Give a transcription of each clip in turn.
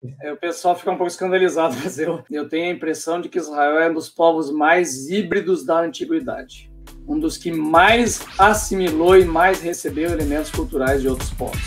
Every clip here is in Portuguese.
O pessoal fica um pouco escandalizado, mas eu tenho a impressão de que Israel é um dos povos mais híbridos da antiguidade. Um dos que mais assimilou e mais recebeu elementos culturais de outros povos.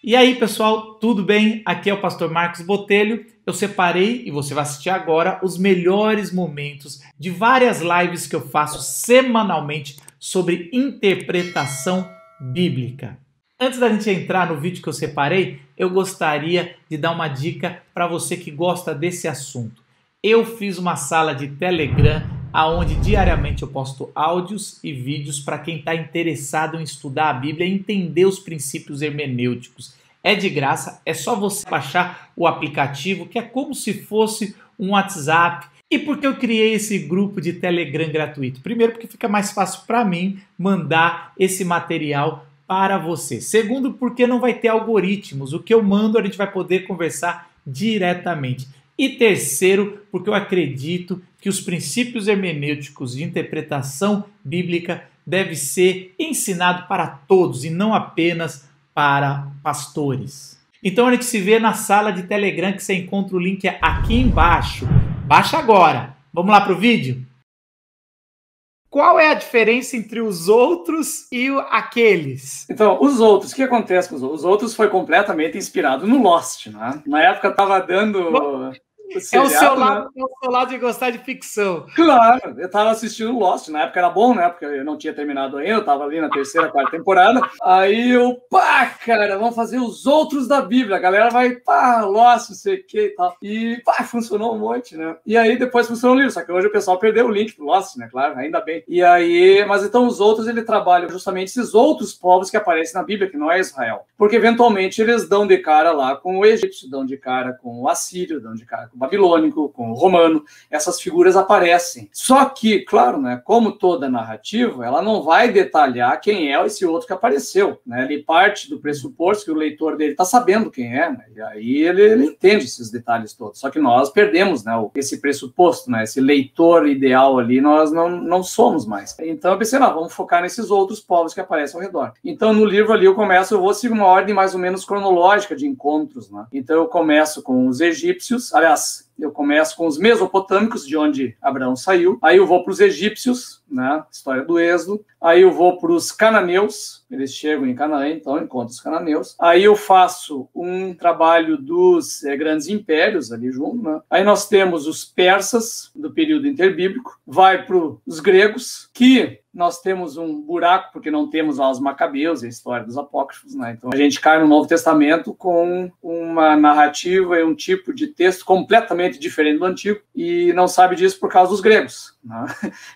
E aí, pessoal, tudo bem? Aqui é o pastor Marcos Botelho. Eu separei, e você vai assistir agora, os melhores momentos de várias lives que eu faço semanalmente sobre interpretação bíblica. Antes da gente entrar no vídeo que eu separei, eu gostaria de dar uma dica para você que gosta desse assunto. Eu fiz uma sala de Telegram onde diariamente eu posto áudios e vídeos para quem está interessado em estudar a Bíblia e entender os princípios hermenêuticos. É de graça, é só você baixar o aplicativo, que é como se fosse um WhatsApp. E por que eu criei esse grupo de Telegram gratuito? Primeiro, porque fica mais fácil para mim mandar esse material para você. Segundo, porque não vai ter algoritmos. O que eu mando a gente vai poder conversar diretamente. E terceiro, porque eu acredito que os princípios hermenêuticos de interpretação bíblica devem ser ensinados para todos e não apenas para pastores. Então a gente se vê na sala de Telegram, que você encontra o link aqui embaixo. Baixa agora. Vamos lá para o vídeo? Qual é a diferença entre os outros e aqueles? Então, os outros, o que acontece com os outros? Os outros foi completamente inspirado no Lost, né? Na época estava dando... É o seu lado de gostar de ficção. Claro, eu tava assistindo Lost, na época era bom, né? Porque eu não tinha terminado ainda, eu tava ali na terceira, quarta temporada. Aí eu, cara, vamos fazer os outros da Bíblia. A galera vai, Lost, não sei o que e tal. E, funcionou um monte, né? E aí depois funcionou o livro, só que hoje o pessoal perdeu o link pro Lost, né? Claro, ainda bem. E aí, mas então os outros, ele trabalha justamente esses outros povos que aparecem na Bíblia, que não é Israel. Porque eventualmente eles dão de cara lá com o egípcio, dão de cara com o assírio, dão de cara com o babilônico, com o romano, essas figuras aparecem. Só que, claro, né, como toda narrativa, ela não vai detalhar quem é esse outro que apareceu, né? Ele parte do pressuposto que o leitor dele está sabendo quem é, né? E aí ele entende esses detalhes todos. Só que nós perdemos, né, esse pressuposto, né, esse leitor ideal ali, nós não somos mais. Então eu pensei, vamos focar nesses outros povos que aparecem ao redor. Então no livro ali eu vou seguir uma ordem mais ou menos cronológica de encontros, né? Então eu começo com os egípcios, aliás, eu começo com os mesopotâmicos, de onde Abraão saiu. Aí eu vou para os egípcios, né? História do Êxodo. Aí eu vou para os cananeus. Eles chegam em Canaã, então eu encontro os cananeus. Aí eu faço um trabalho dos grandes impérios ali junto, né? Aí nós temos os persas, do período interbíblico. Vai para os gregos, que nós temos um buraco, porque não temos lá os macabeus, a história dos apócrifos, né? Então a gente cai no Novo Testamento com uma narrativa e um tipo de texto completamente diferente do Antigo, e não sabe disso por causa dos gregos, né?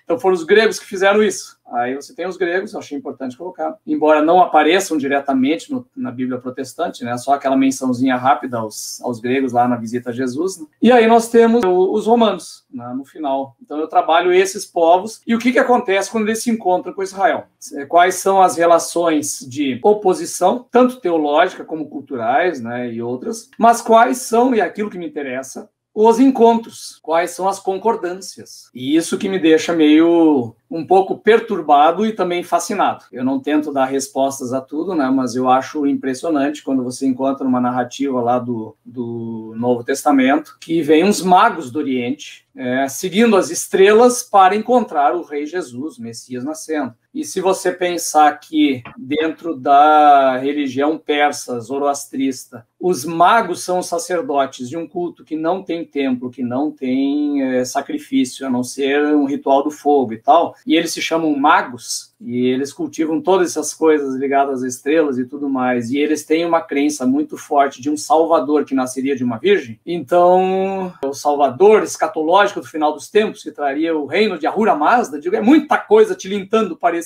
Então foram os gregos que fizeram isso. Aí você tem os gregos, eu achei importante colocar, embora não apareçam diretamente na Bíblia protestante, né? Só aquela mençãozinha rápida aos gregos lá na visita a Jesus, né? E aí nós temos os romanos, né, no final. Então eu trabalho esses povos, e o que acontece quando eles se encontram com Israel? Quais são as relações de oposição, tanto teológica como culturais, né, e outras, mas quais são, e é aquilo que me interessa, os encontros, quais são as concordâncias. E isso que me deixa meio um pouco perturbado e também fascinado. Eu não tento dar respostas a tudo, né, mas eu acho impressionante quando você encontra uma narrativa lá do Novo Testamento, que vem uns magos do Oriente, seguindo as estrelas para encontrar o Rei Jesus, o Messias nascendo. E se você pensar que dentro da religião persa, zoroastrista, os magos são os sacerdotes de um culto que não tem templo, que não tem sacrifício, a não ser um ritual do fogo e tal, e eles se chamam magos, e eles cultivam todas essas coisas ligadas às estrelas e tudo mais, e eles têm uma crença muito forte de um salvador que nasceria de uma virgem. Então, o salvador escatológico do final dos tempos, que traria o reino de Ahura Mazda, digo, é muita coisa tilintando parecida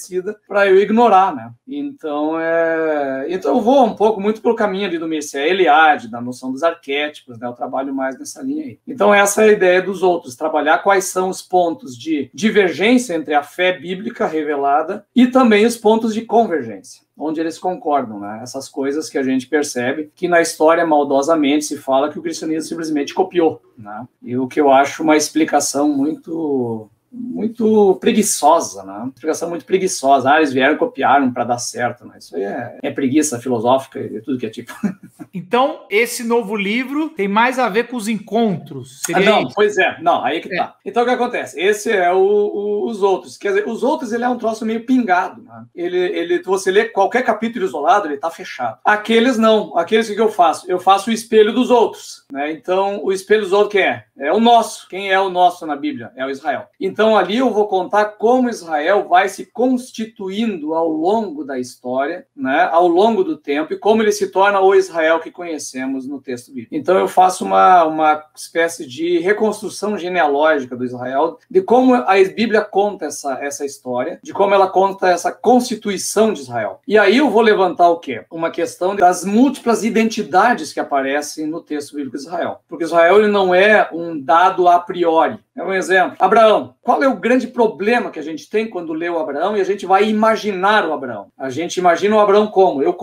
para eu ignorar, né? Então eu vou um pouco muito pelo caminho ali do Mircea Eliade, da noção dos arquétipos, né? Eu trabalho mais nessa linha aí. Então essa é a ideia dos outros, trabalhar quais são os pontos de divergência entre a fé bíblica revelada e também os pontos de convergência, onde eles concordam, né? Essas coisas que a gente percebe que na história maldosamente se fala que o cristianismo simplesmente copiou, né? E o que eu acho uma explicação muito muito preguiçosa, né? Uma explicação muito preguiçosa. Eles vieram e copiaram para dar certo, né? Isso aí é preguiça filosófica e tudo que é tipo. Então, esse novo livro tem mais a ver com os encontros. Não, isso? Pois é. Não, aí que tá. Então, o que acontece? Esse é os outros. Quer dizer, os outros, ele é um troço meio pingado, né? Você lê qualquer capítulo isolado, ele tá fechado. Aqueles não. Aqueles que eu faço? Eu faço o espelho dos outros, né? Então, o espelho dos outros quem é? É o nosso. Quem é o nosso na Bíblia? É o Israel. Então, ali eu vou contar como Israel vai se constituindo ao longo da história, né? Ao longo do tempo, e como ele se torna o Israel que conhecemos no texto bíblico. Então, eu faço uma espécie de reconstrução genealógica do Israel, de como a Bíblia conta essa história, de como ela conta essa constituição de Israel. E aí eu vou levantar o quê? Uma questão das múltiplas identidades que aparecem no texto bíblico de Israel. Porque Israel ele não é um dado a priori. É um exemplo. Abraão. Qual é o grande problema que a gente tem quando lê o Abraão e a gente vai imaginar o Abraão? A gente imagina o Abraão como? Eu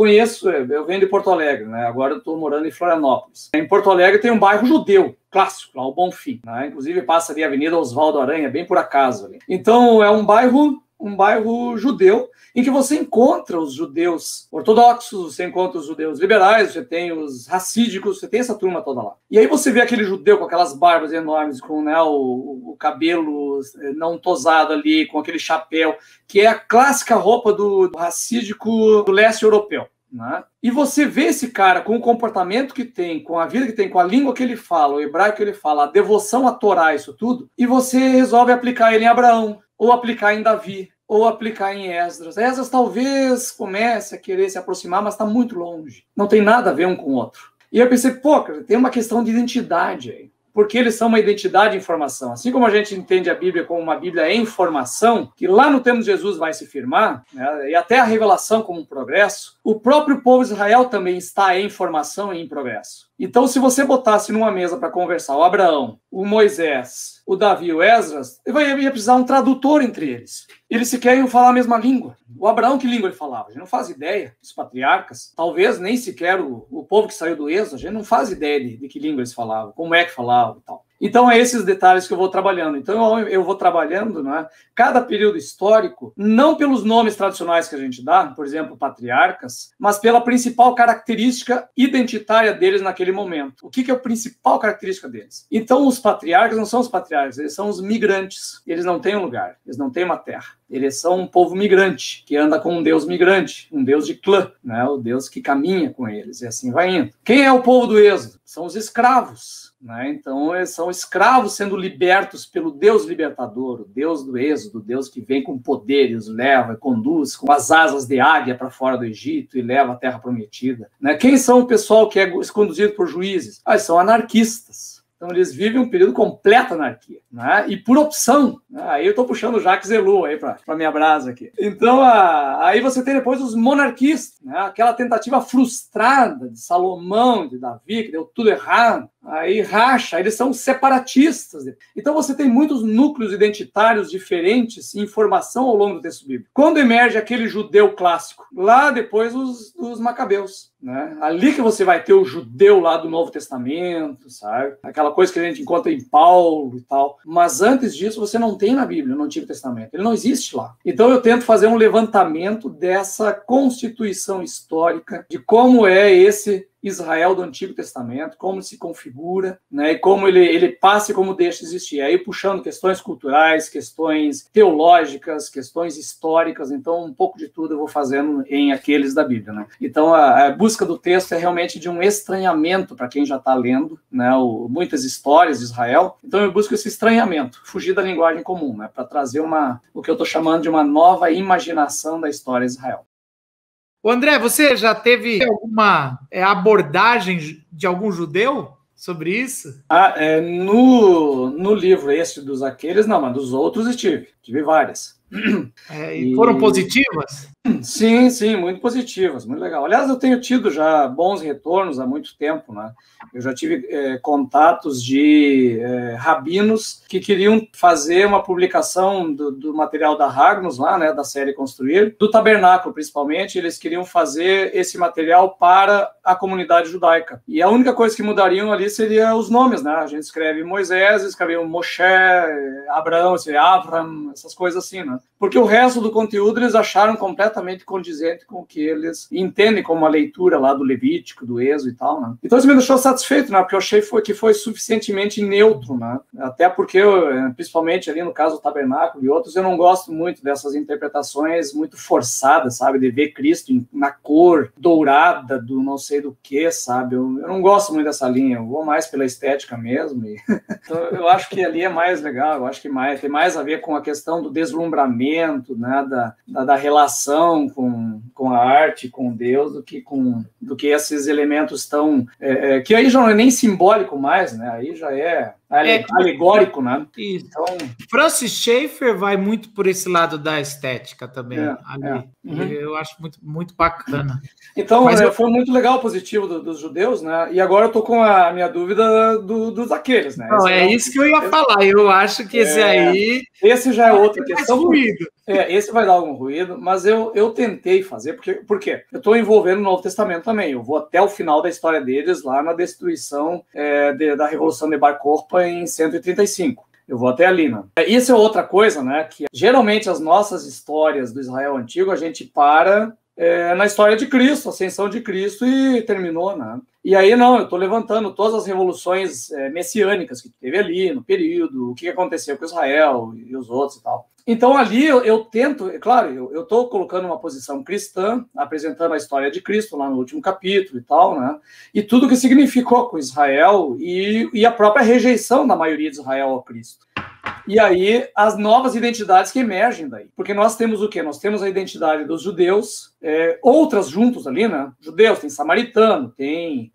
venho de Porto Alegre, né? Agora eu estou morando em Florianópolis. Em Porto Alegre tem um bairro judeu, clássico, lá o Bonfim, né? Inclusive passa ali a Avenida Oswaldo Aranha, bem por acaso ali. Então é um bairro judeu, em que você encontra os judeus ortodoxos, você encontra os judeus liberais, você tem os racídicos, você tem essa turma toda lá. E aí você vê aquele judeu com aquelas barbas enormes, com, né, o cabelo não tosado ali, com aquele chapéu, que é a clássica roupa do racídico do leste europeu. Né? E você vê esse cara com o comportamento que tem, com a vida que tem, com a língua que ele fala, o hebraico que ele fala, a devoção à Torá, isso tudo, e você resolve aplicar ele em Abraão, ou aplicar em Davi, ou aplicar em Esdras. Esdras talvez comece a querer se aproximar, mas está muito longe. Não tem nada a ver um com o outro. E eu pensei, cara, tem uma questão de identidade aí. Porque eles são uma identidade em formação. Assim como a gente entende a Bíblia como uma Bíblia em formação, que lá no tempo de Jesus vai se firmar, né, e até a revelação como um progresso, o próprio povo de Israel também está em formação e em progresso. Então, se você botasse numa mesa para conversar o Abraão, o Moisés, o Davi e o Esdras, ia precisar um tradutor entre eles. Eles sequer iam falar a mesma língua. O Abraão, que língua ele falava? A gente não faz ideia. Os patriarcas, talvez nem sequer o povo que saiu do êxodo, a gente não faz ideia de que língua eles falavam, como é que falavam e tal. Então, é esses detalhes que eu vou trabalhando. Então, eu vou trabalhando, né, cada período histórico, não pelos nomes tradicionais que a gente dá, por exemplo, patriarcas, mas pela principal característica identitária deles naquele momento. O que é a principal característica deles? Então, os patriarcas não são os patriarcas, eles são os migrantes. Eles não têm um lugar, eles não têm uma terra. Eles são um povo migrante, que anda com um Deus migrante, um Deus de clã, né, o Deus que caminha com eles, e assim vai indo. Quem é o povo do Êxodo? São os escravos. Né? Então, eles são escravos sendo libertos pelo Deus libertador, o Deus do Êxodo, o Deus que vem com poder e os leva, conduz com as asas de águia para fora do Egito e leva à terra prometida. Né? Quem são o pessoal que é conduzido por juízes? Eles são anarquistas. Então, eles vivem um período de completa anarquia, né? E por opção. Né? Aí eu estou puxando o Jacques Ellul aí para minha brasa aqui. Então, aí você tem depois os monarquistas, né? Aquela tentativa frustrada de Salomão, de Davi, que deu tudo errado. Aí racha, eles são separatistas. Então, você tem muitos núcleos identitários diferentes em formação ao longo do texto bíblico. Quando emerge aquele judeu clássico? Lá depois os macabeus. Né? Ali que você vai ter o judeu lá do Novo Testamento, sabe? Aquela coisa que a gente encontra em Paulo e tal. Mas antes disso, você não tem na Bíblia, no Antigo Testamento. Ele não existe lá. Então eu tento fazer um levantamento dessa constituição histórica, de como é esse Israel do Antigo Testamento, como se configura, né, e como ele passa e como deixa de existir. Aí puxando questões culturais, questões teológicas, questões históricas, então um pouco de tudo eu vou fazendo em aqueles da Bíblia. Né? Então a busca do texto é realmente de um estranhamento para quem já está lendo, né, muitas histórias de Israel. Então eu busco esse estranhamento, fugir da linguagem comum, né, para trazer o que eu estou chamando de uma nova imaginação da história de Israel. Ô André, você já teve alguma abordagem de algum judeu sobre isso? No livro esse dos aqueles, não, mas dos outros eu tive. tive várias. E foram positivas? Sim, sim, muito positivas, muito legal. Aliás, eu tenho tido já bons retornos há muito tempo, né? Eu já tive contatos de rabinos que queriam fazer uma publicação do material da Hagnus lá, né, da série Construir, do Tabernáculo principalmente. Eles queriam fazer esse material para a comunidade judaica. E a única coisa que mudariam ali seria os nomes, né? A gente escreve Moisés, escreve Moshe, Abraão, Avram, essas coisas assim, né? Porque o resto do conteúdo eles acharam completamente condizente com o que eles entendem como a leitura lá do Levítico, do Êxodo e tal, né? Então isso me deixou satisfeito, né? Porque eu achei que foi suficientemente neutro, né? Até porque, principalmente ali no caso do Tabernáculo e outros, eu não gosto muito dessas interpretações muito forçadas, sabe? De ver Cristo na cor dourada do não sei do que, sabe? Eu não gosto muito dessa linha, eu vou mais pela estética mesmo. Então eu acho que ali é mais legal, eu acho que tem mais a ver com a questão do deslumbramento, né, da relação com a arte, com Deus, do que esses elementos tão... que aí já não é nem simbólico mais, né? Aí já é alegórico, né? Isso. Então, Francis Schaeffer vai muito por esse lado da estética também. Eu acho muito, muito bacana. Então, foi muito legal o positivo dos judeus, né? E agora eu tô com a minha dúvida dos aqueles, né? Não, isso que eu ia falar. Eu acho que esse aí... Esse já é outra questão. Ruído. Esse vai dar algum ruído, mas eu tentei fazer, por quê? Eu estou envolvendo o Novo Testamento também. Eu vou até o final da história deles, lá na destruição da Revolução de Bar Kokhba em 135. Eu vou até ali, né? Isso é outra coisa, né? Que geralmente as nossas histórias do Israel Antigo, a gente para na história de Cristo, a ascensão de Cristo e terminou, né? E aí, não, eu estou levantando todas as revoluções messiânicas que teve ali no período, o que aconteceu com Israel e os outros e tal. Então, ali eu tento, claro, eu estou colocando uma posição cristã, apresentando a história de Cristo lá no último capítulo e tal, né? E tudo o que significou com Israel e a própria rejeição da maioria de Israel ao Cristo. E aí, as novas identidades que emergem daí. Porque nós temos o quê? Nós temos a identidade dos judeus, outras juntos ali, né? Judeus, tem samaritano, tem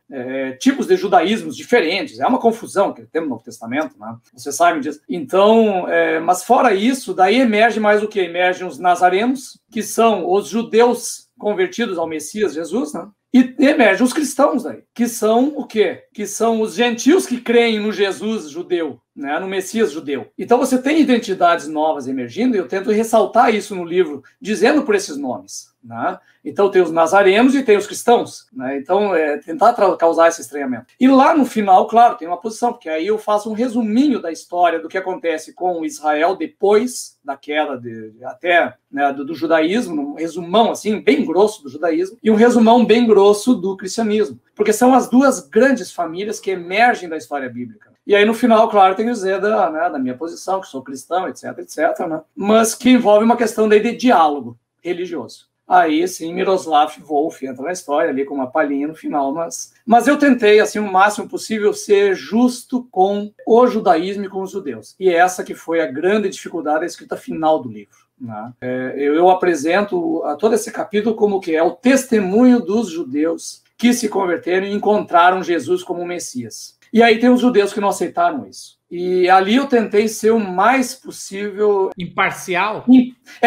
tipos de judaísmos diferentes. É uma confusão que temos no Novo Testamento, né? Você sabe disso. Então, mas fora isso, daí emerge mais o quê? Emergem os nazarenos, que são os judeus convertidos ao Messias Jesus, né? E emergem os cristãos daí, que são o quê? Que são os gentios que creem no Jesus judeu, né, no Messias judeu. Então você tem identidades novas emergindo e eu tento ressaltar isso no livro, dizendo por esses nomes, né? Então tem os nazarenos e tem os cristãos, né? Então tentar causar esse estranhamento. E lá no final, claro, tem uma posição, porque aí eu faço um resuminho da história do que acontece com Israel depois da queda até né, do judaísmo, um resumão assim bem grosso do judaísmo e um resumão bem grosso do cristianismo, porque são as duas grandes famílias que emergem da história bíblica. E aí, no final, claro, tem que dizer da minha posição, que sou cristão, etc, né? Mas que envolve uma questão daí de diálogo religioso. Aí, sim, Miroslav Volf entra na história ali com uma palhinha no final, mas eu tentei, assim, o máximo possível ser justo com o judaísmo e com os judeus. E essa que foi a grande dificuldade da escrita final do livro, né? Eu apresento todo esse capítulo como que é o testemunho dos judeus que se converteram e encontraram Jesus como Messias. E aí tem os judeus que não aceitaram isso. E ali eu tentei ser o mais possível... Imparcial?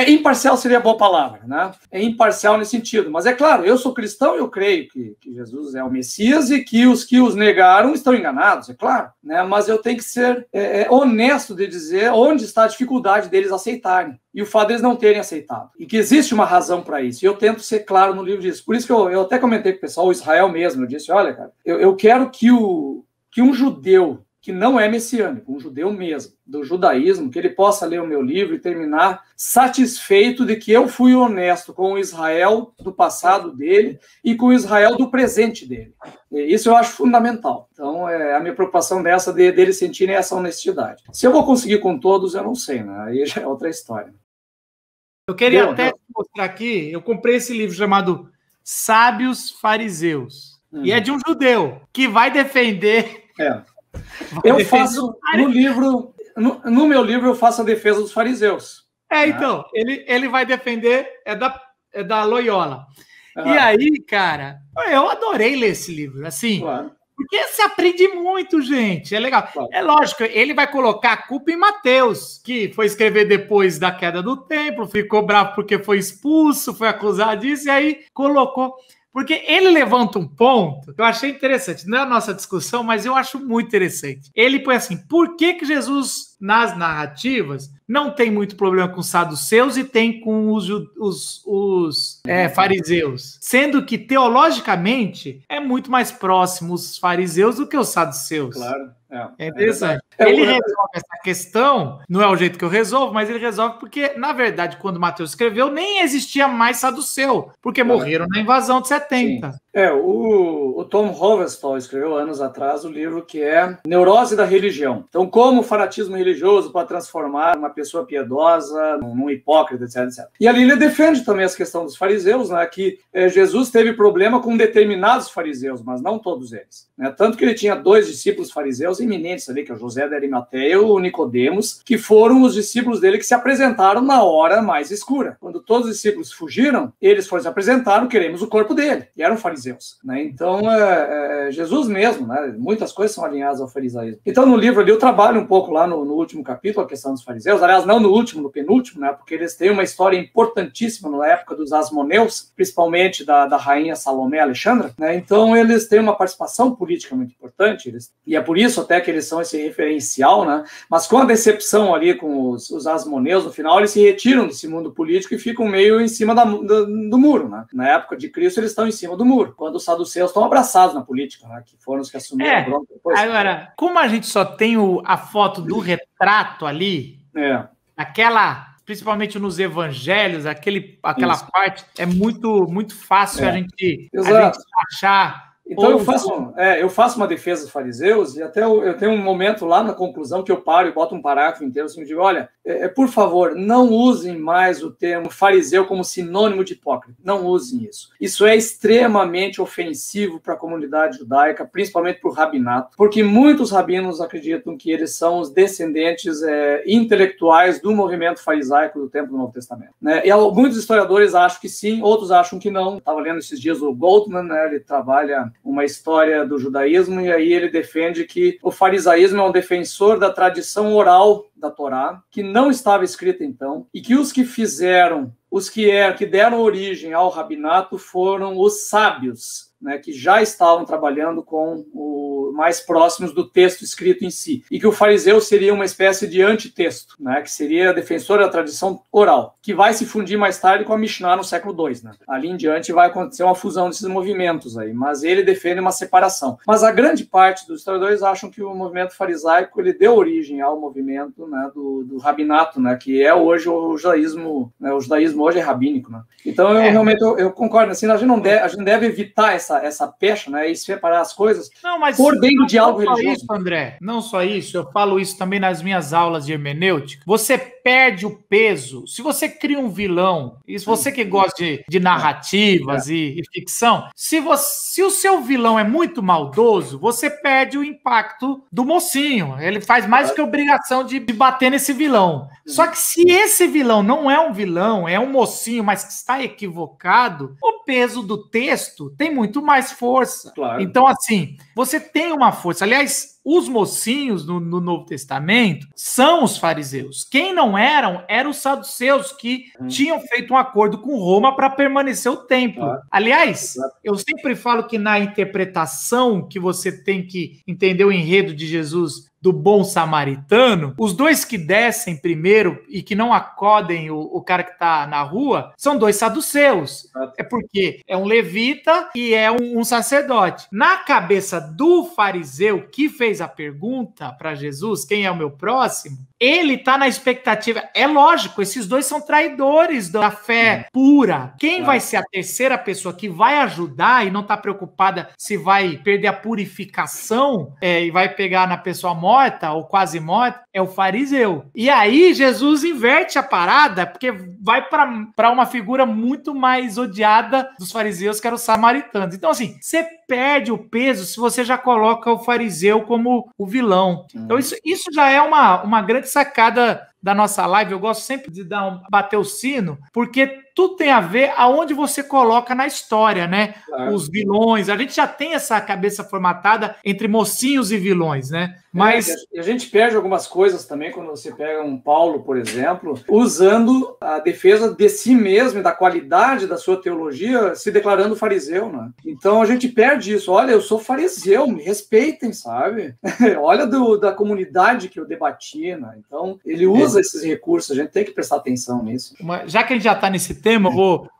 Imparcial seria a boa palavra, né? É imparcial nesse sentido. Mas é claro, eu sou cristão e eu creio que Jesus é o Messias e que os negaram estão enganados, é claro, né? Mas eu tenho que ser honesto de dizer onde está a dificuldade deles aceitarem. E o fato deles não terem aceitado. E que existe uma razão para isso. E eu tento ser claro no livro disso. Por isso que eu até comentei com o pessoal, o Israel mesmo, eu disse, olha, cara, eu quero que um judeu que não é messiânico, um judeu mesmo, do judaísmo, que ele possa ler o meu livro e terminar satisfeito de que eu fui honesto com o Israel do passado dele e com o Israel do presente dele. Isso eu acho fundamental. Então, a minha preocupação dessa deles sentirem essa honestidade. Se eu vou conseguir com todos, eu não sei, né? Aí já é outra história. Eu queria até mostrar aqui, eu comprei esse livro chamado Sábios Fariseus. E é de um judeu que vai defender... Eu faço no livro, no meu livro eu faço a defesa dos fariseus. Então, ele vai defender, é da Loyola. E aí, cara, eu adorei ler esse livro, assim, Porque você aprende muito, gente. É legal. Claro. É lógico, ele vai colocar a culpa em Mateus, que foi escrever depois da queda do templo, ficou bravo porque foi expulso, foi acusado disso, e aí colocou... Porque ele levanta um ponto que eu achei interessante. Não é a nossa discussão, mas eu acho muito interessante. Ele põe assim, por que Jesus, nas narrativas, não tem muito problema com os saduceus e tem com os fariseus? Sendo que, teologicamente, é muito mais próximo os fariseus do que os saduceus. Claro. É interessante. Ele resolve essa questão, não é o jeito que eu resolvo, mas ele resolve porque, na verdade, quando Mateus escreveu, nem existia mais saduceu, porque morreram na invasão de 70. Sim. O Tom Hovenstall escreveu anos atrás o livro que é Neurose da Religião. Então, como o fanatismo religioso pode transformar uma pessoa piedosa num hipócrita, etc, etc. E ali ele defende também essa questão dos fariseus, né, que Jesus teve problema com determinados fariseus, mas não todos eles. Né? Tanto que ele tinha 2 discípulos fariseus eminentes ali, que é o José de Arimateia e o Nicodemos, que foram os discípulos dele que se apresentaram na hora mais escura. Quando todos os discípulos fugiram, eles foram se apresentar, queremos o corpo dele, e eram fariseus. Né? Então, Jesus mesmo, né? Muitas coisas são alinhadas ao farisaísmo. Então, no livro ali, eu trabalho um pouco lá no último capítulo, a questão dos fariseus, aliás, não no último, no penúltimo, né? Porque eles têm uma história importantíssima na época dos Asmoneus, principalmente da rainha Salomé Alexandra, né? Então, eles têm uma participação política muito importante, e é por isso até que eles são esse referencial, né? Mas com a decepção ali com os Asmoneus, no final, eles se retiram desse mundo político e ficam meio em cima do muro, né? Na época de Cristo, eles estão em cima do muro, quando os saduceus estão abraçados na política, né? Que foram os que assumiram a bronca depois. Agora, como a gente só tem a foto do retrato ali, principalmente nos evangelhos, aquela parte, é muito, muito fácil a gente achar. Então eu faço uma defesa dos fariseus e até eu tenho um momento lá na conclusão que eu paro e boto um parágrafo inteiro assim, e digo, olha, por favor, não usem mais o termo fariseu como sinônimo de hipócrita. Não usem isso. Isso é extremamente ofensivo para a comunidade judaica, principalmente para o rabinato, porque muitos rabinos acreditam que eles são os descendentes intelectuais do movimento farisaico do tempo do Novo Testamento. Né? E muitos historiadores acham que sim, outros acham que não. Estava lendo esses dias o Goldman, né? Ele trabalha uma história do judaísmo, e aí ele defende que o farisaísmo é um defensor da tradição oral da Torá, que não estava escrita então, e que os que fizeram, que deram origem ao rabinato foram os sábios, né, que já estavam trabalhando com mais próximos do texto escrito em si, e que o fariseu seria uma espécie de antitexto, né, que seria defensor da tradição oral, que vai se fundir mais tarde com a Mishnah no século II. Né? Ali em diante vai acontecer uma fusão desses movimentos aí, mas ele defende uma separação. Mas a grande parte dos historiadores acham que o movimento farisaico ele deu origem ao movimento, né, do rabinato, né, que é hoje o judaísmo, né, o judaísmo hoje é rabínico. Né? Então realmente eu concordo, assim, a gente deve evitar essa pecha, né, e separar as coisas por bem do diálogo religioso. Não só isso, André, não só isso, eu falo isso também nas minhas aulas de hermenêutica, você perde o peso, se você cria um vilão, e se você que gosta de narrativas e ficção, se o seu vilão é muito maldoso, você perde o impacto do mocinho, ele faz mais do que obrigação de bater nesse vilão. Só que se esse vilão não é um vilão, é um mocinho, mas que está equivocado, o peso do texto tem muito mais força. Claro. Então, assim, você tem uma força. Aliás, os mocinhos no Novo Testamento são os fariseus. Quem não eram os saduceus, que tinham feito um acordo com Roma para permanecer o templo. Claro. Aliás, eu sempre falo que na interpretação que você tem que entender o enredo de Jesus do bom samaritano, os dois que descem primeiro e que não acodem o cara que está na rua, são 2 saduceus. É porque é um levita e é um sacerdote. Na cabeça do fariseu que fez a pergunta para Jesus, quem é o meu próximo, ele está na expectativa. É lógico, esses 2 são traidores da fé pura. Quem vai ser a terceira pessoa que vai ajudar e não está preocupada se vai perder a purificação e vai pegar na pessoa morta ou quase morta, é o fariseu. E aí Jesus inverte a parada, porque vai para uma figura muito mais odiada dos fariseus, que eram os samaritanos. Então, assim, você perde o peso se você já coloca o fariseu como o vilão. Então, isso já é uma grande sacada da nossa live, eu gosto sempre de bater o sino, porque tudo tem a ver aonde você coloca na história, né? Claro. Os vilões. A gente já tem essa cabeça formatada entre mocinhos e vilões, né? Mas a gente perde algumas coisas também quando você pega um Paulo, por exemplo, usando a defesa de si mesmo e da qualidade da sua teologia, se declarando fariseu, né? Então a gente perde isso. Olha, eu sou fariseu, me respeitem, sabe? Olha da comunidade que eu debati, né? Então ele usa esses recursos, a gente tem que prestar atenção nisso. Já que a gente já está nesse tema,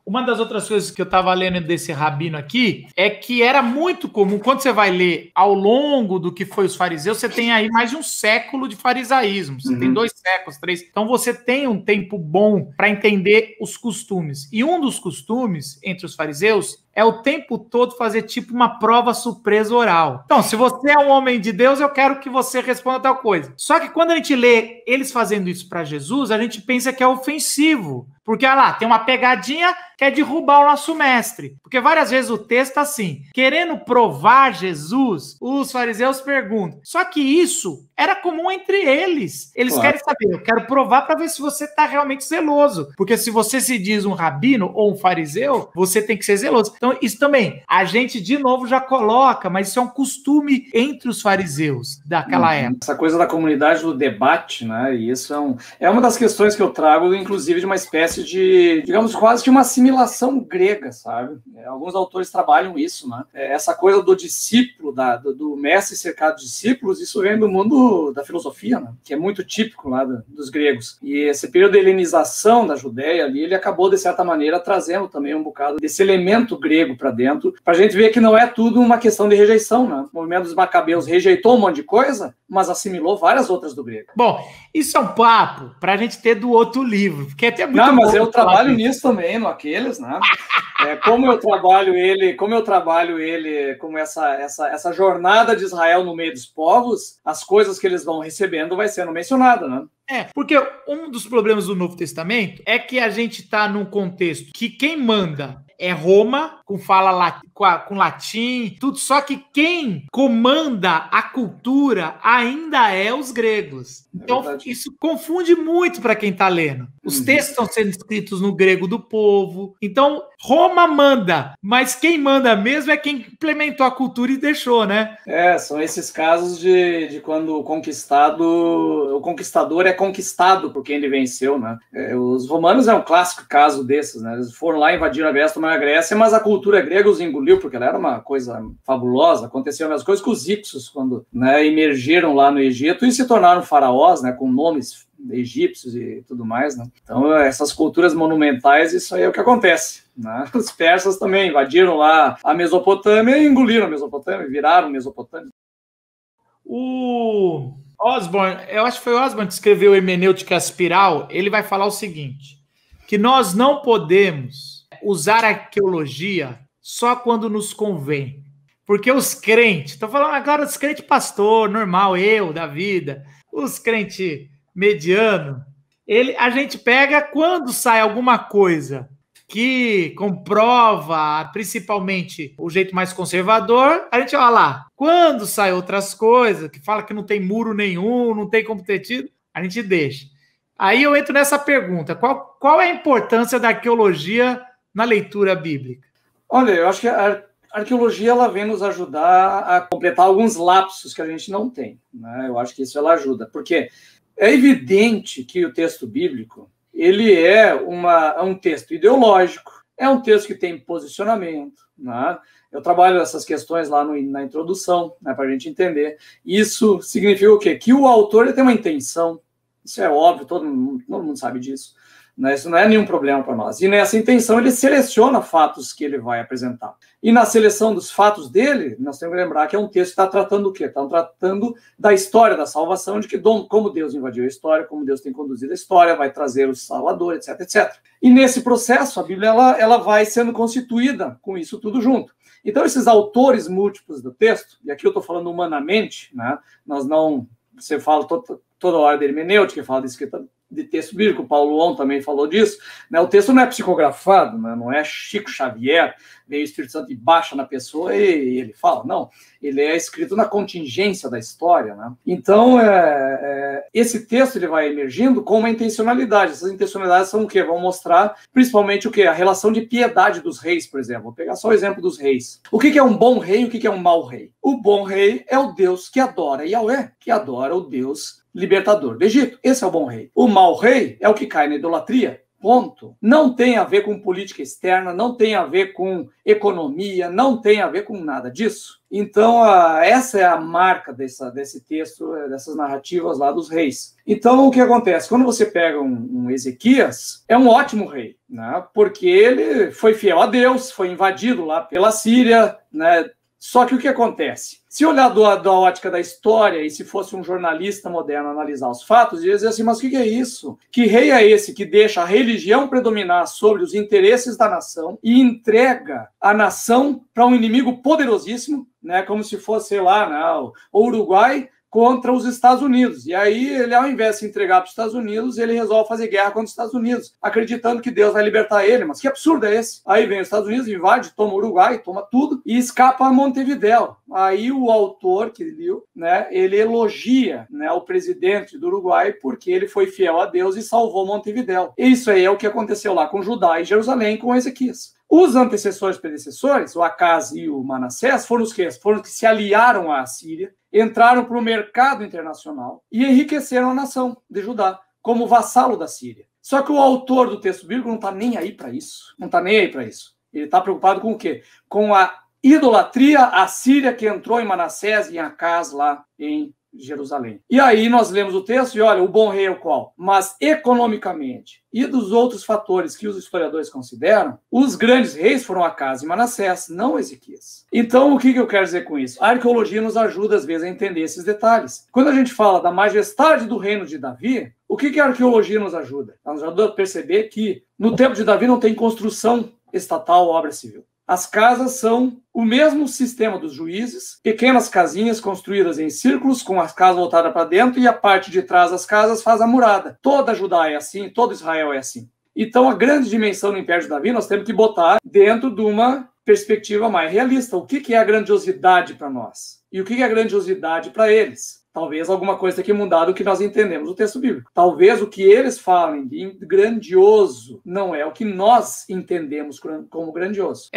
uma das outras coisas que eu estava lendo desse rabino aqui é que era muito comum, quando você vai ler ao longo do que foi os fariseus, você tem aí mais de um século de farisaísmo, você tem 2 séculos, 3. Então você tem um tempo bom para entender os costumes. E um dos costumes entre os fariseus é o tempo todo fazer tipo uma prova surpresa oral. Então, se você é um homem de Deus, eu quero que você responda tal coisa. Só que quando a gente lê eles fazendo isso para Jesus, a gente pensa que é ofensivo. Porque, olha lá, tem uma pegadinha, quer derrubar o nosso mestre. Porque várias vezes o texto está assim, querendo provar Jesus, os fariseus perguntam. Só que isso era comum entre eles. Eles querem saber, eu quero provar para ver se você está realmente zeloso. Porque se você se diz um rabino ou um fariseu, você tem que ser zeloso. Então, isso também, a gente de novo já coloca, mas isso é um costume entre os fariseus daquela época. Essa coisa da comunidade do debate, né? E isso é uma das questões que eu trago, inclusive, de uma espécie de, digamos, quase que uma assimilação grega, sabe? Alguns autores trabalham isso, né? Essa coisa do discípulo, do mestre cercado de discípulos, isso vem do mundo da filosofia, né? Que é muito típico lá dos gregos. E esse período de helenização da Judéia ali, ele acabou, de certa maneira, trazendo também um bocado desse elemento grego para dentro, para a gente ver que não é tudo uma questão de rejeição, né? O movimento dos macabeus rejeitou um monte de coisa, mas assimilou várias outras do grego. Bom, isso é um papo para a gente ter do outro livro, porque até muito não, mas eu trabalho nisso também, no Aqueles, né? Como eu trabalho ele como essa jornada de Israel no meio dos povos, as coisas que eles vão recebendo vai sendo mencionada, né? Porque um dos problemas do Novo Testamento é que a gente está num contexto que quem manda é Roma, com latim, tudo. Só que quem comanda a cultura ainda é os gregos. Então, isso confunde muito para quem está lendo. Os textos estão sendo escritos no grego do povo. Então, Roma manda, mas quem manda mesmo é quem implementou a cultura e deixou, né? São esses casos de quando o conquistador é conquistado por quem ele venceu, né? Os romanos é um clássico caso desses, né? Eles foram lá, invadiram a Grécia, tomaram a Grécia, mas a cultura grega os engoliu, porque ela era uma coisa fabulosa. Aconteceu a mesma coisa com os hicsos, quando, né, emergiram lá no Egito e se tornaram faraós, né, com nomes egípcios e tudo mais, né? Então, essas culturas monumentais, isso aí é o que acontece, né? Os persas também invadiram lá a Mesopotâmia e engoliram a Mesopotâmia, viraram Mesopotâmia. O Osborne, eu acho que foi o Osborne que escreveu Hermenêutica Espiral, ele vai falar o seguinte, que nós não podemos usar a arqueologia só quando nos convém. Porque os crentes, estou falando agora dos crentes pastor, normal, eu, da vida, os crentes mediano, a gente pega quando sai alguma coisa que comprova, principalmente, o jeito mais conservador, a gente olha lá. Quando sai outras coisas, que fala que não tem muro nenhum, não tem como ter tido, a gente deixa. Aí eu entro nessa pergunta, qual é a importância da arqueologia na leitura bíblica? Olha, eu acho que a arqueologia ela vem nos ajudar a completar alguns lapsos que a gente não tem, né? Eu acho que isso ela ajuda, porque é evidente que o texto bíblico ele é um texto ideológico, é um texto que tem posicionamento, né? Eu trabalho essas questões lá na introdução, né, para a gente entender. Isso significa o quê? Que o autor ele tem uma intenção, isso é óbvio, todo mundo sabe disso. Isso não é nenhum problema para nós. E nessa intenção ele seleciona fatos que ele vai apresentar. E na seleção dos fatos dele, nós temos que lembrar que é um texto que está tratando do quê? Está tratando da história da salvação, de como Deus invadiu a história, como Deus tem conduzido a história, vai trazer o Salvador, etc, etc. E nesse processo, a Bíblia ela vai sendo constituída com isso tudo junto. Então, esses autores múltiplos do texto, e aqui eu estou falando humanamente, né? Você fala toda hora da hermenêutica, fala de escrita de texto bíblico, Paulo On também falou disso, né? O texto não é psicografado, né? Não é Chico Xavier, vem o Espírito Santo e baixa na pessoa e ele fala, não, ele é escrito na contingência da história, né? Então, esse texto ele vai emergindo com uma intencionalidade. Essas intencionalidades são o quê? Vão mostrar principalmente o quê? A relação de piedade dos reis, por exemplo. Vou pegar só o exemplo dos reis. O que é um bom rei e o que é um mau rei? O bom rei é o Deus que adora Yahweh, que adora o Deus libertador do Egito. Esse é o bom rei. O mau rei é o que cai na idolatria. Ponto. Não tem a ver com política externa, não tem a ver com economia, não tem a ver com nada disso. Então, essa é a marca desse texto, dessas narrativas lá dos reis. Então, o que acontece? Quando você pega um Ezequias, é um ótimo rei, né? Porque ele foi fiel a Deus, foi invadido lá pela Síria, né? Só que o que acontece? Se olhar da ótica da história e se fosse um jornalista moderno analisar os fatos, ia dizer assim, mas o que é isso? Que rei é esse que deixa a religião predominar sobre os interesses da nação e entrega a nação para um inimigo poderosíssimo, né, como se fosse, sei lá, né, o Uruguai contra os Estados Unidos. E aí, ele, ao invés de se entregar para os Estados Unidos, ele resolve fazer guerra contra os Estados Unidos, acreditando que Deus vai libertar ele. Mas que absurdo é esse? Aí vem os Estados Unidos, invade, toma o Uruguai, toma tudo e escapa a Montevidéu. Aí o autor que liu, né, ele elogia, né, o presidente do Uruguai porque ele foi fiel a Deus e salvou Montevidéu. Isso aí é o que aconteceu lá com Judá e Jerusalém com Ezequias. Os antecessores e predecessores, o Acaz e o Manassés, foram os que se aliaram à Síria, entraram para o mercado internacional e enriqueceram a nação de Judá como vassalo da Síria. Só que o autor do texto bíblico não está nem aí para isso. Não está nem aí para isso. Ele está preocupado com o quê? Com a idolatria assíria que entrou em Manassés e em Acaz lá em Jerusalém. E aí nós lemos o texto e olha, o bom rei é o qual? Mas economicamente e dos outros fatores que os historiadores consideram, os grandes reis foram Acaz e Manassés, não Ezequias. Então, o que eu quero dizer com isso? A arqueologia nos ajuda, às vezes, a entender esses detalhes. Quando a gente fala da majestade do reino de Davi, o que a arqueologia nos ajuda? Ela nos ajuda a perceber que no tempo de Davi não tem construção estatal ou obra civil. As casas são o mesmo sistema dos juízes, pequenas casinhas construídas em círculos, com as casas voltadas para dentro, e a parte de trás das casas faz a murada. Toda Judá é assim, todo Israel é assim. Então, a grande dimensão do Império de Davi nós temos que botar dentro de uma perspectiva mais realista. O que é a grandiosidade para nós? E o que é a grandiosidade para eles? Talvez alguma coisa tenha que mudar do que nós entendemos do texto bíblico. Talvez o que eles falem de grandioso não é o que nós entendemos como grandioso.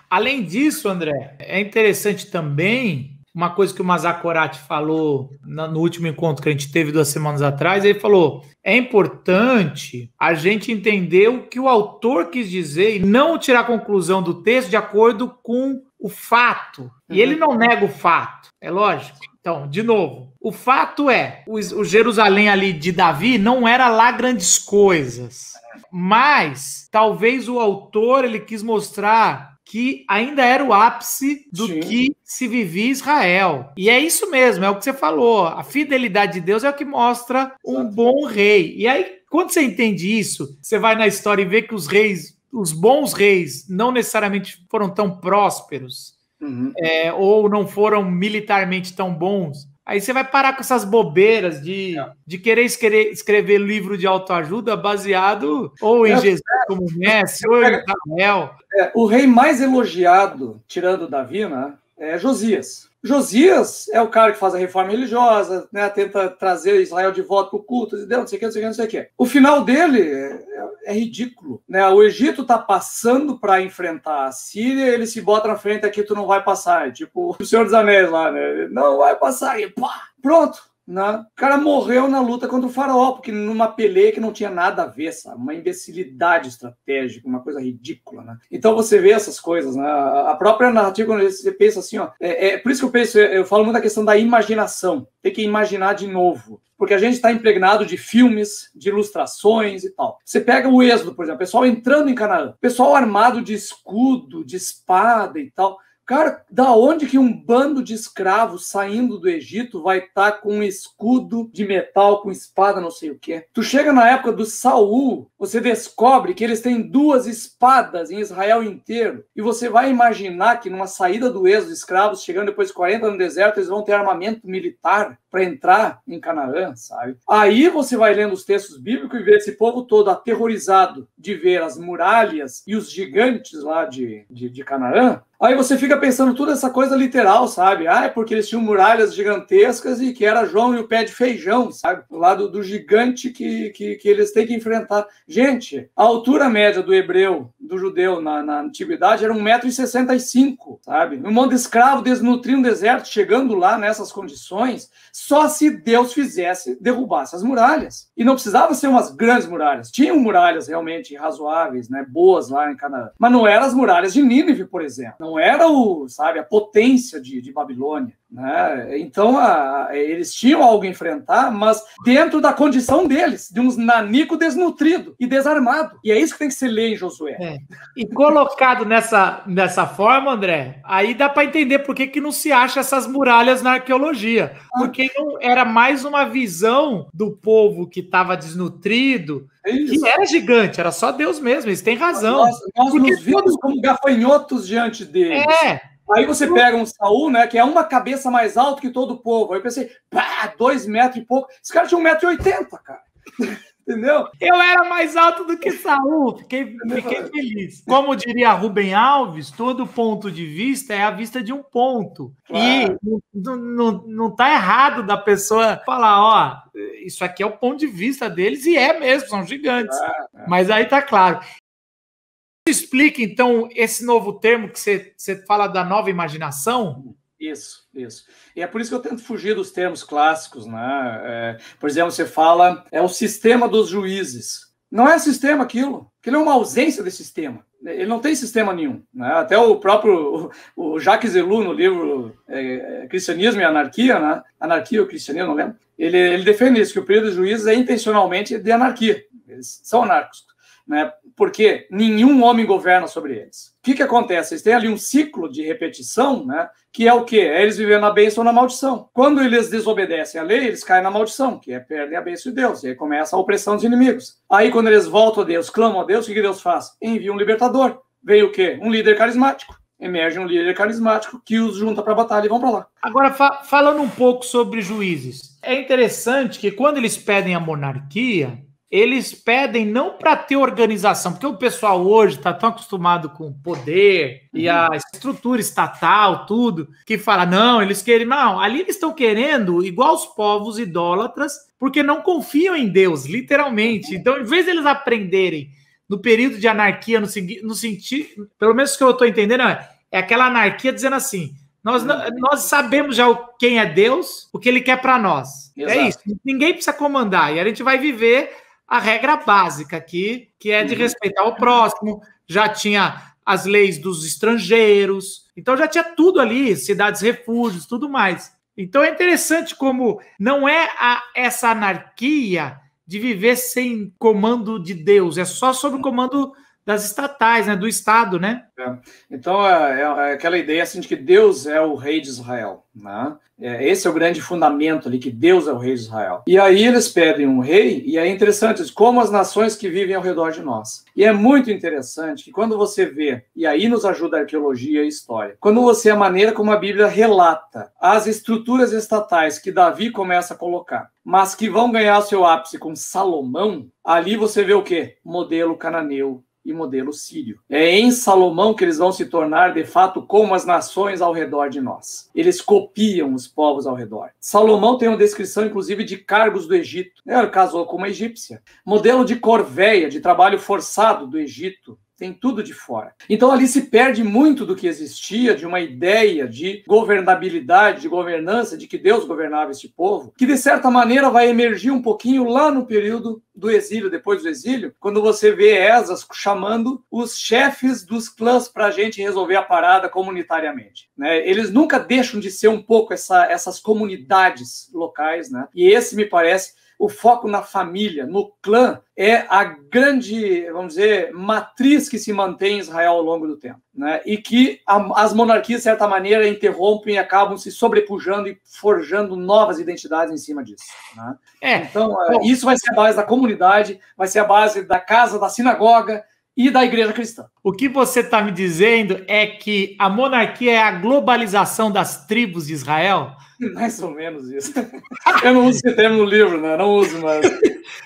Além disso, André, é interessante também uma coisa que o Mazakorati falou no último encontro que a gente teve 2 semanas atrás. Ele falou, é importante a gente entender o que o autor quis dizer e não tirar a conclusão do texto de acordo com o fato. E ele não nega o fato, é lógico. Então, de novo, o fato é, o Jerusalém ali de Davi não era lá grandes coisas, mas talvez o autor ele quis mostrar que ainda era o ápice do que se vivia em Israel. E é isso mesmo, é o que você falou, a fidelidade de Deus é o que mostra um bom rei. E aí, quando você entende isso, você vai na história e vê que os bons reis não necessariamente foram tão prósperos, ou não foram militarmente tão bons. Aí você vai parar com essas bobeiras de querer escrever livro de autoajuda baseado ou em Jesus como mestre, ou em Israel. O rei mais elogiado, tirando Davi, né, é Josias. Josias é o cara que faz a reforma religiosa, né, tenta trazer Israel de volta para o culto, não sei o que, não sei o que. O final dele é ridículo, né? O Egito está passando para enfrentar a Síria, ele se bota na frente aqui, tu não vai passar. Tipo o Senhor dos Anéis lá, né? Não vai passar, e pá, pronto. Né? O cara morreu na luta contra o faraó, porque numa peleia que não tinha nada a ver, sabe? Uma imbecilidade estratégica, uma coisa ridícula, né? Então você vê essas coisas, né? A própria narrativa, quando você pensa assim, ó, por isso que eu falo muito da questão da imaginação, tem que imaginar de novo, porque a gente está impregnado de filmes, de ilustrações e tal. Você pega o Êxodo, por exemplo, o pessoal entrando em Canaã, pessoal armado de escudo, de espada e tal. Cara, da onde que um bando de escravos saindo do Egito vai estar com um escudo de metal, com espada, não sei o quê? Tu chega na época do Saul, você descobre que eles têm 2 espadas em Israel inteiro, e você vai imaginar que numa saída do êxodo, escravos chegando depois de 40 no deserto, eles vão ter armamento militar para entrar em Canaã, sabe? Aí você vai lendo os textos bíblicos e vê esse povo todo aterrorizado de ver as muralhas e os gigantes lá de Canaã, Aí você fica pensando toda essa coisa literal, sabe? Ah, é porque eles tinham muralhas gigantescas e que era João e o pé de feijão, sabe? O lado do gigante que eles têm que enfrentar. Gente, a altura média do hebreu, do judeu na antiguidade era 1,65 m, sabe? Um monte de escravo desnutrindo no deserto, chegando lá nessas condições, só se Deus derrubasse as muralhas. E não precisava ser umas grandes muralhas. Tinham muralhas realmente razoáveis, né? Boas lá em Canaã. Mas não eram as muralhas de Nínive, por exemplo. Não era a potência de Babilônia, né? Então, eles tinham algo a enfrentar, mas dentro da condição deles, de uns nanico desnutrido e desarmado. E é isso que tem que se ler em Josué. E colocado nessa forma, André, aí dá para entender por que não se acha essas muralhas na arqueologia. Porque não era mais uma visão do povo que estava desnutrido, que era gigante, era só Deus mesmo, eles têm razão. Nós nos vimos como gafanhotos diante deles. Aí você pega um Saul, né, que é uma cabeça mais alto que todo o povo. Aí eu pensei, 2 metros e pouco. Esse cara tinha 1,80 m, cara. Entendeu? Eu era mais alto do que Saul, fiquei feliz. Como diria Rubem Alves, todo ponto de vista é a vista de um ponto. Claro. E não tá errado da pessoa falar, ó, isso aqui é o ponto de vista deles, e é mesmo, são gigantes. Claro. Mas aí tá claro. Explica, então, esse novo termo que você fala da nova imaginação? Isso. E é por isso que eu tento fugir dos termos clássicos, né? Por exemplo, você fala, o sistema dos juízes. Não é sistema aquilo é uma ausência de sistema. Ele não tem sistema nenhum, né? Até o próprio o Jacques Ellul, no livro Cristianismo e Anarquia, né? Anarquia ou Cristianismo, não lembro. Ele defende isso, que o período dos juízes é intencionalmente de anarquia. Eles são anárquicos, né? Porque nenhum homem governa sobre eles. O que acontece? Eles têm ali um ciclo de repetição, né? Que é o quê? É eles vivendo na bênção ou na maldição. Quando eles desobedecem à lei, eles caem na maldição, que é perdem a bênção de Deus. E aí começa a opressão dos inimigos. Aí, quando eles voltam a Deus, clamam a Deus, o que Deus faz? Envia um libertador. Veio o quê? Um líder carismático. Emerge um líder carismático que os junta para a batalha e vão para lá. Agora, falando um pouco sobre juízes, é interessante que quando eles pedem a monarquia, eles pedem não para ter organização, porque o pessoal hoje está tão acostumado com poder e a estrutura estatal, tudo, que fala, não, eles querem... Não, ali eles estão querendo, igual os povos idólatras, porque não confiam em Deus, literalmente. Então, em vez de eles aprenderem no período de anarquia, no sentido... Pelo menos o que eu estou entendendo é aquela anarquia dizendo assim, nós sabemos já quem é Deus, o que ele quer para nós. Exato. É isso, ninguém precisa comandar, e a gente vai viver a regra básica aqui, que é de respeitar o próximo, já tinha as leis dos estrangeiros, então já tinha tudo ali, cidades refúgios, tudo mais. Então é interessante como não é essa anarquia de viver sem comando de Deus, é só sob o comando das estatais, né, do Estado, né? Então, é aquela ideia assim, de que Deus é o rei de Israel, né? Esse é o grande fundamento ali, que Deus é o rei de Israel. E aí eles pedem um rei, e é interessante como as nações que vivem ao redor de nós. E é muito interessante que quando você vê, e aí nos ajuda a arqueologia e a história, quando você, a maneira como a Bíblia relata as estruturas estatais que Davi começa a colocar, mas que vão ganhar seu ápice com Salomão, ali você vê o quê? Modelo cananeu e modelo sírio. É em Salomão que eles vão se tornar, de fato, como as nações ao redor de nós. Eles copiam os povos ao redor. Salomão tem uma descrição, inclusive, de cargos do Egito. Ele casou com uma egípcia. Modelo de corvéia, de trabalho forçado do Egito. Tem tudo de fora. Então ali se perde muito do que existia, de uma ideia de governabilidade, de governança, de que Deus governava este povo, que de certa maneira vai emergir um pouquinho lá no período do exílio, depois do exílio, quando você vê Esdras chamando os chefes dos clãs para a gente resolver a parada comunitariamente, né? Eles nunca deixam de ser um pouco essas comunidades locais, né? E esse me parece o foco na família, no clã, é a grande, vamos dizer, matriz que se mantém em Israel ao longo do tempo, né? E que as monarquias, de certa maneira, interrompem e acabam se sobrepujando e forjando novas identidades em cima disso, né? Então, isso vai ser a base da comunidade, vai ser a base da casa, da sinagoga e da igreja cristã. O que você está me dizendo é que a monarquia é a globalização das tribos de Israel? Mais ou menos isso. Eu não uso esse termo no livro, né? Não uso, mas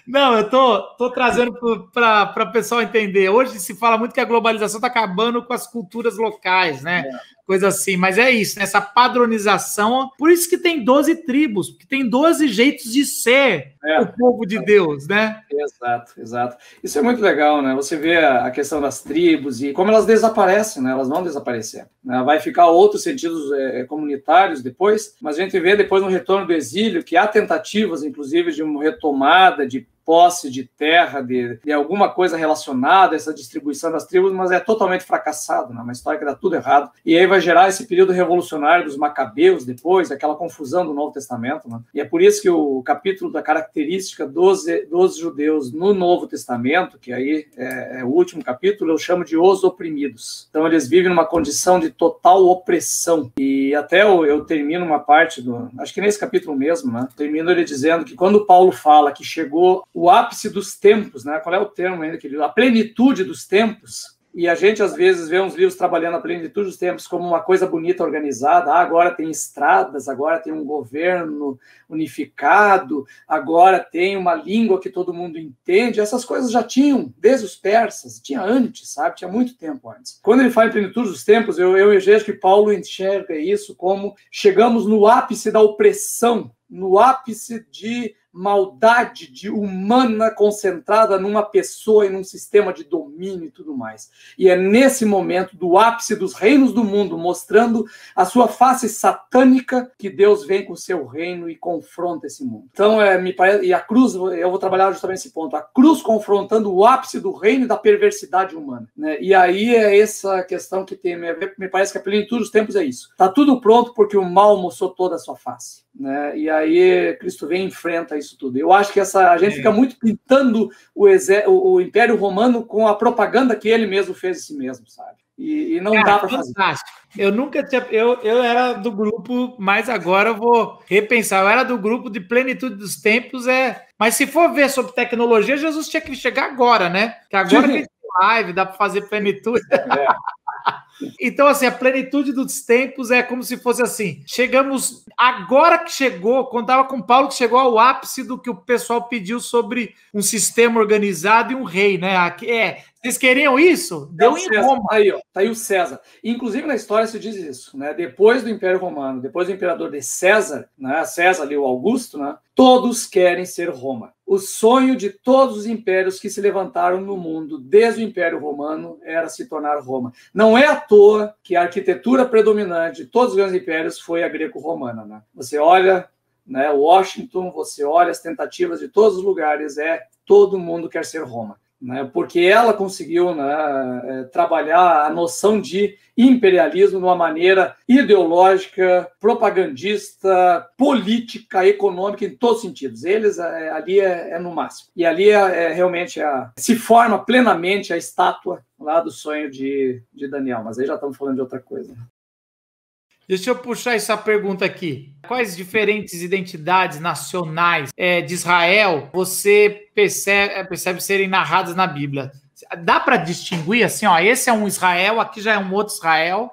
Não, eu tô trazendo para o pessoal entender. Hoje se fala muito que a globalização está acabando com as culturas locais, né? Coisa assim, mas é isso, né? Essa padronização. Por isso que tem 12 tribos, porque tem 12 jeitos de ser o povo de Deus, né? Exato, exato. Isso é muito legal, né? Você vê a questão das tribos e como elas desaparecem, né? Elas vão desaparecer, né? Vai ficar outros sentidos comunitários depois, mas a gente vê depois no retorno do exílio que há tentativas, inclusive, de uma retomada de posse de terra, de alguma coisa relacionada a essa distribuição das tribos, mas é totalmente fracassado, né? Uma história que dá tudo errado. E aí vai gerar esse período revolucionário dos Macabeus depois, aquela confusão do Novo Testamento, né? E é por isso que o capítulo da característica dos judeus no Novo Testamento, que aí é o último capítulo, eu chamo de os oprimidos. Então eles vivem numa condição de total opressão. E até eu termino uma parte acho que nesse capítulo mesmo, né? Termino ele dizendo que quando Paulo fala que chegou o ápice dos tempos, né? Qual é o termo ainda que ele usa? A plenitude dos tempos. E a gente, às vezes, vê uns livros trabalhando a plenitude dos tempos como uma coisa bonita, organizada. Agora tem estradas, agora tem um governo unificado, agora tem uma língua que todo mundo entende. Essas coisas já tinham desde os persas, tinha antes, sabe? Tinha muito tempo antes. Quando ele fala em plenitude dos tempos, eu vejo que Paulo enxerga isso como chegamos no ápice da opressão, no ápice de maldade de humana concentrada numa pessoa e num sistema de domínio e tudo mais. E é nesse momento do ápice dos reinos do mundo, mostrando a sua face satânica, que Deus vem com o seu reino e confronta esse mundo. Então, me parece, e a cruz, eu vou trabalhar justamente nesse ponto, a cruz confrontando o ápice do reino e da perversidade humana, né? E aí é essa questão que tem, me parece que a plenitude dos tempos é isso. Está tudo pronto porque o mal mostrou toda a sua face, né? E aí Cristo vem e enfrenta isso tudo. Eu acho que a gente fica muito pintando o Império Romano com a propaganda que ele mesmo fez de si mesmo, sabe? E não dá para fazer. Eu nunca tinha. Eu era do grupo, mas agora eu vou repensar. Eu era do grupo de plenitude dos tempos. Mas se for ver sobre tecnologia, Jesus tinha que chegar agora, né? Que agora que tem live, dá para fazer plenitude. Então, assim, a plenitude dos tempos é como se fosse assim, chegamos, agora que chegou, quando estava com Paulo, que chegou ao ápice do que o pessoal pediu sobre um sistema organizado e um rei, né? Vocês queriam isso? Deu em Roma. Aí, ó, tá aí o César. Inclusive, na história se diz isso, né? Depois do Império Romano, depois do imperador de César, né? César ali, o Augusto, né? Todos querem ser Roma. O sonho de todos os impérios que se levantaram no mundo, desde o Império Romano, era se tornar Roma. Não é à toa que a arquitetura predominante de todos os grandes impérios foi a greco-romana, né? Você olha, né, Washington, você olha as tentativas de todos os lugares, todo mundo quer ser Roma, né? Porque ela conseguiu, né, trabalhar a noção de imperialismo de uma maneira ideológica, propagandista, política, econômica, em todos os sentidos. Eles ali é no máximo. E ali realmente se forma plenamente a estátua lá do sonho de Daniel. Mas aí já estamos falando de outra coisa. Deixa eu puxar essa pergunta aqui. Quais diferentes identidades nacionais de Israel você percebe serem narradas na Bíblia? Dá para distinguir assim, ó, esse é um Israel, aqui já é um outro Israel?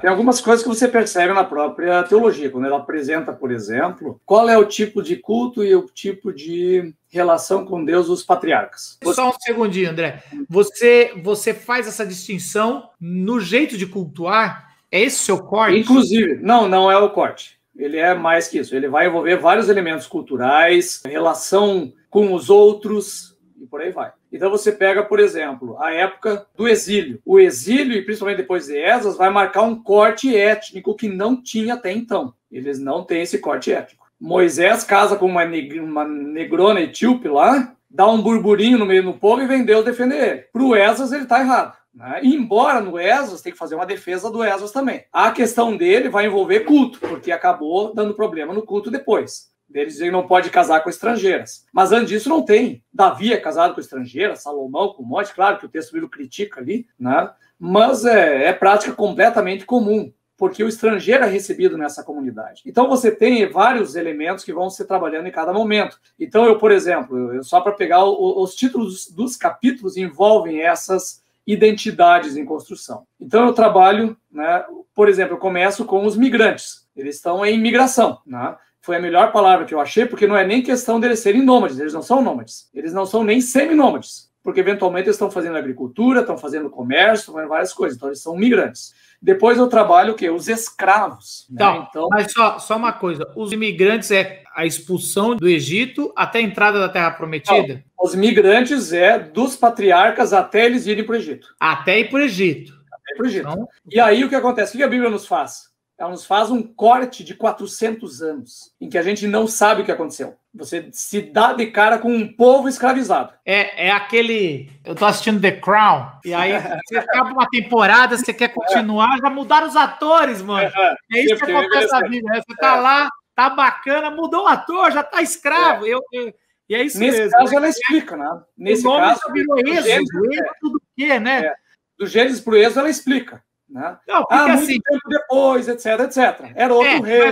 Tem algumas coisas que você percebe na própria teologia, quando ela apresenta, por exemplo, qual é o tipo de culto e o tipo de relação com Deus dos patriarcas. Só um segundinho, André. Você faz essa distinção no jeito de cultuar? É esse o seu corte? Inclusive, não é o corte. Ele é mais que isso. Ele vai envolver vários elementos culturais, relação com os outros e por aí vai. Então você pega, por exemplo, a época do exílio. O exílio, e principalmente depois de Esdras, vai marcar um corte étnico que não tinha até então. Eles não têm esse corte étnico. Moisés casa com uma negrona etíope lá, dá um burburinho no meio do povo e vem Deus defender ele. Para o Esdras, ele está errado. Né? Embora no Esdras tem que fazer uma defesa do Esdras também. A questão dele vai envolver culto, porque acabou dando problema no culto depois. Eles dizem que não pode casar com estrangeiras. Mas antes disso não tem. Davi é casado com estrangeiras, Salomão com um monte, claro que o texto bíblico critica ali, né? Mas é prática completamente comum, porque o estrangeiro é recebido nessa comunidade. Então você tem vários elementos que vão se trabalhando em cada momento. Então eu, por exemplo, só para pegar os títulos dos capítulos envolvem essas identidades em construção. Então eu trabalho, né, por exemplo, eu começo com os migrantes. Eles estão em migração, né? Foi a melhor palavra que eu achei, porque não é nem questão deles serem nômades, eles não são nômades, eles não são nem seminômades, porque eventualmente eles estão fazendo agricultura, estão fazendo comércio, estão fazendo várias coisas, então eles são migrantes. Depois eu trabalho o quê? Os escravos. Né? Então, mas só uma coisa, os imigrantes é a expulsão do Egito até a entrada da Terra Prometida? Não, os migrantes é dos patriarcas até eles irem para o Egito. Até ir para o Egito. Até ir para o Egito. Então, e aí o que acontece? O que a Bíblia nos faz? Ela nos faz um corte de 400 anos, em que a gente não sabe o que aconteceu. Você se dá de cara com um povo escravizado. É aquele... Eu tô assistindo The Crown, e aí você acaba uma temporada, você quer continuar, já mudaram os atores, mano. É isso que acontece na vida, né? Você tá lá, tá bacana, mudou o ator, já tá escravo. E é isso Nesse mesmo. Caso, ela explica, né? Nesse o nome caso, já virou êxodo do quê, né? Do Gênesis pro Êxodo, ela explica. Né? Não, porque muito tempo depois, etc, etc. Era outro rei.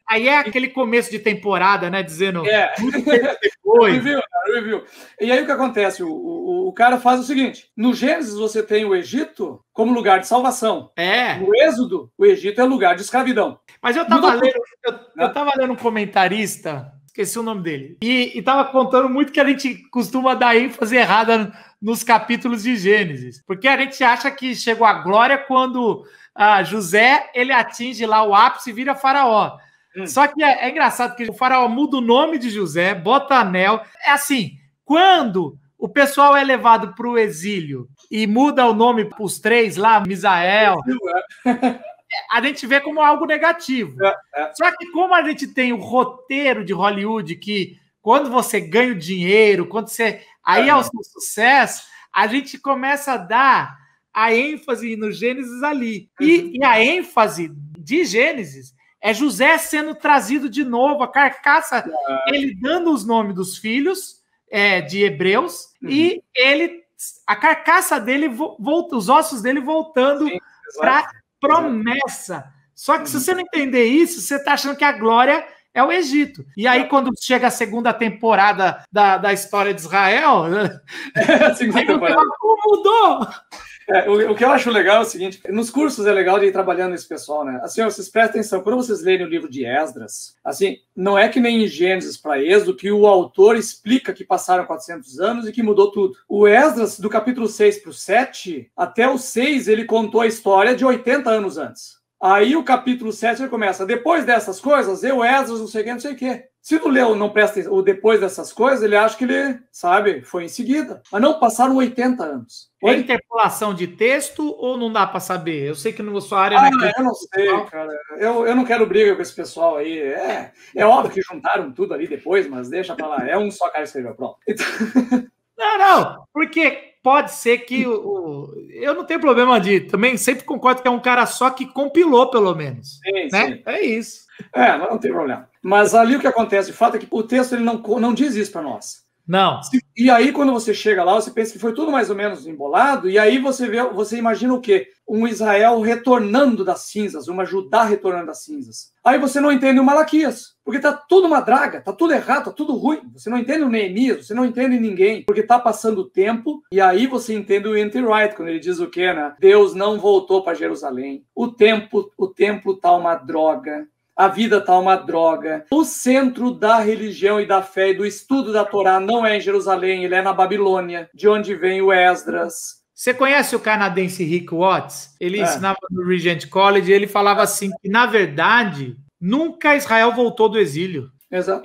Aí é aquele começo de temporada, né? Dizendo muito tempo depois. Review. E aí o que acontece? O cara faz o seguinte: no Gênesis você tem o Egito como lugar de salvação. No Êxodo, o Egito é lugar de escravidão. Mas eu tava lendo um comentarista, esqueci o nome dele, e tava contando muito que a gente costuma dar ênfase errada nos capítulos de Gênesis, porque a gente acha que chegou a glória quando José ele atinge lá o ápice e vira faraó. Só que é engraçado que o faraó muda o nome de José, bota anel. É assim, quando o pessoal é levado para o exílio e muda o nome para os três lá, Misael, a gente vê como algo negativo. Só que como a gente tem o roteiro de Hollywood que quando você ganha o dinheiro, quando você... Aí é o seu sucesso, a gente começa a dar a ênfase no Gênesis ali. E a ênfase de Gênesis é José sendo trazido de novo, a carcaça, ele dando os nomes dos filhos de hebreus, e a carcaça dele, os ossos dele voltando para promessa. Só que se você não entender isso, você está achando que a glória é o Egito. E aí, quando chega a segunda temporada da história de Israel, mudou. O que eu acho legal é o seguinte: nos cursos é legal de ir trabalhando esse pessoal, né? Assim, vocês prestem atenção, quando vocês lerem o livro de Esdras, assim, não é que nem em Gênesis para Êxodo, que o autor explica que passaram 400 anos e que mudou tudo. O Esdras, do capítulo 6 para o 7, até o 6, ele contou a história de 80 anos antes. Aí o capítulo 7 ele começa, depois dessas coisas, Esdras, não sei o quê. Se tu leu, não presta o depois dessas coisas, ele acha que ele, sabe, foi em seguida. Mas não, passaram 80 anos. É interpolação de texto ou não dá para saber? Eu sei que na sua área... eu não sei, cara. Eu não quero briga com esse pessoal aí. É óbvio que juntaram tudo ali depois, mas deixa pra lá. É um só cara que escreveu, pronto. Então... Não, porque pode ser que eu não tenho problema de... Também sempre concordo que é um cara só que compilou, pelo menos. Sim, né? Sim. É isso. Mas não tem problema. Mas ali o que acontece, de fato, é que o texto ele não diz isso para nós. Não. E aí, quando você chega lá, você pensa que foi tudo mais ou menos embolado, e aí você imagina o quê? Um Israel retornando das cinzas, uma Judá retornando das cinzas. Aí você não entende o Malaquias, porque tá tudo uma draga, tá tudo errado, tá tudo ruim. Você não entende o Neemias, você não entende ninguém, porque tá passando o tempo, e aí você entende o N.T. Wright, quando ele diz o quê, né? Deus não voltou para Jerusalém. O templo tá uma droga. A vida está uma droga. O centro da religião e da fé e do estudo da Torá não é em Jerusalém, ele é na Babilônia, de onde vem o Esdras. Você conhece o canadense Rick Watts? Ele ensinava no Regent College e ele falava assim que, na verdade, nunca Israel voltou do exílio. Exato.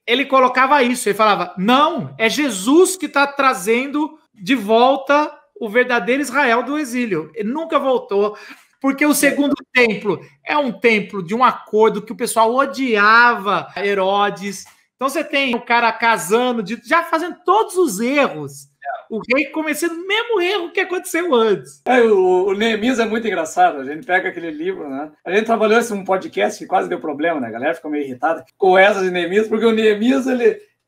Ele colocava isso, ele falava, não, é Jesus que está trazendo de volta o verdadeiro Israel do exílio. Ele nunca voltou. Porque o segundo templo é um templo de um acordo que o pessoal odiava Herodes. Então você tem o cara casando, já fazendo todos os erros. O rei começando o mesmo erro que aconteceu antes. O Neemias é muito engraçado. A gente pega aquele livro, né? A gente trabalhou em um podcast que quase deu problema, né? A galera ficou meio irritada com Esdras e Neemias, porque o Neemias,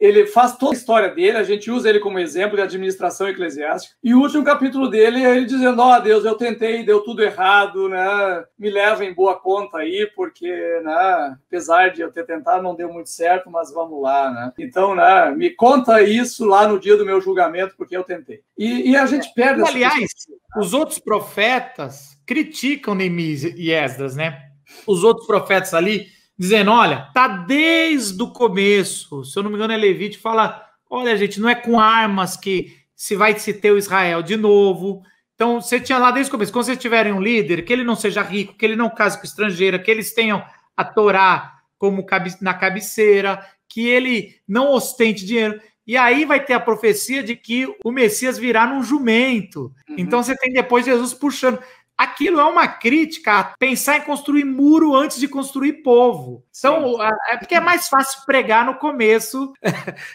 ele faz toda a história dele, a gente usa ele como exemplo de administração eclesiástica. E o último capítulo dele é ele dizendo, Deus, eu tentei, deu tudo errado, né? Me leva em boa conta aí, porque, né, apesar de eu ter tentado, não deu muito certo, mas vamos lá, né? Então, né, me conta isso lá no dia do meu julgamento, porque eu tentei. E a gente perde... Aliás, os outros profetas criticam Neemias e Esdras, né? Os outros profetas ali dizendo, olha, tá desde o começo, se eu não me engano é Levítico, fala, olha gente, não é com armas que se vai se ter o Israel de novo. Então você tinha lá desde o começo, quando vocês tiverem um líder, que ele não seja rico, que ele não case com estrangeira, que eles tenham a Torá como na cabeceira, que ele não ostente dinheiro. E aí vai ter a profecia de que o Messias virá num jumento. Então você tem depois Jesus puxando. Aquilo é uma crítica a pensar em construir muro antes de construir povo. Então, é porque é mais fácil pregar no começo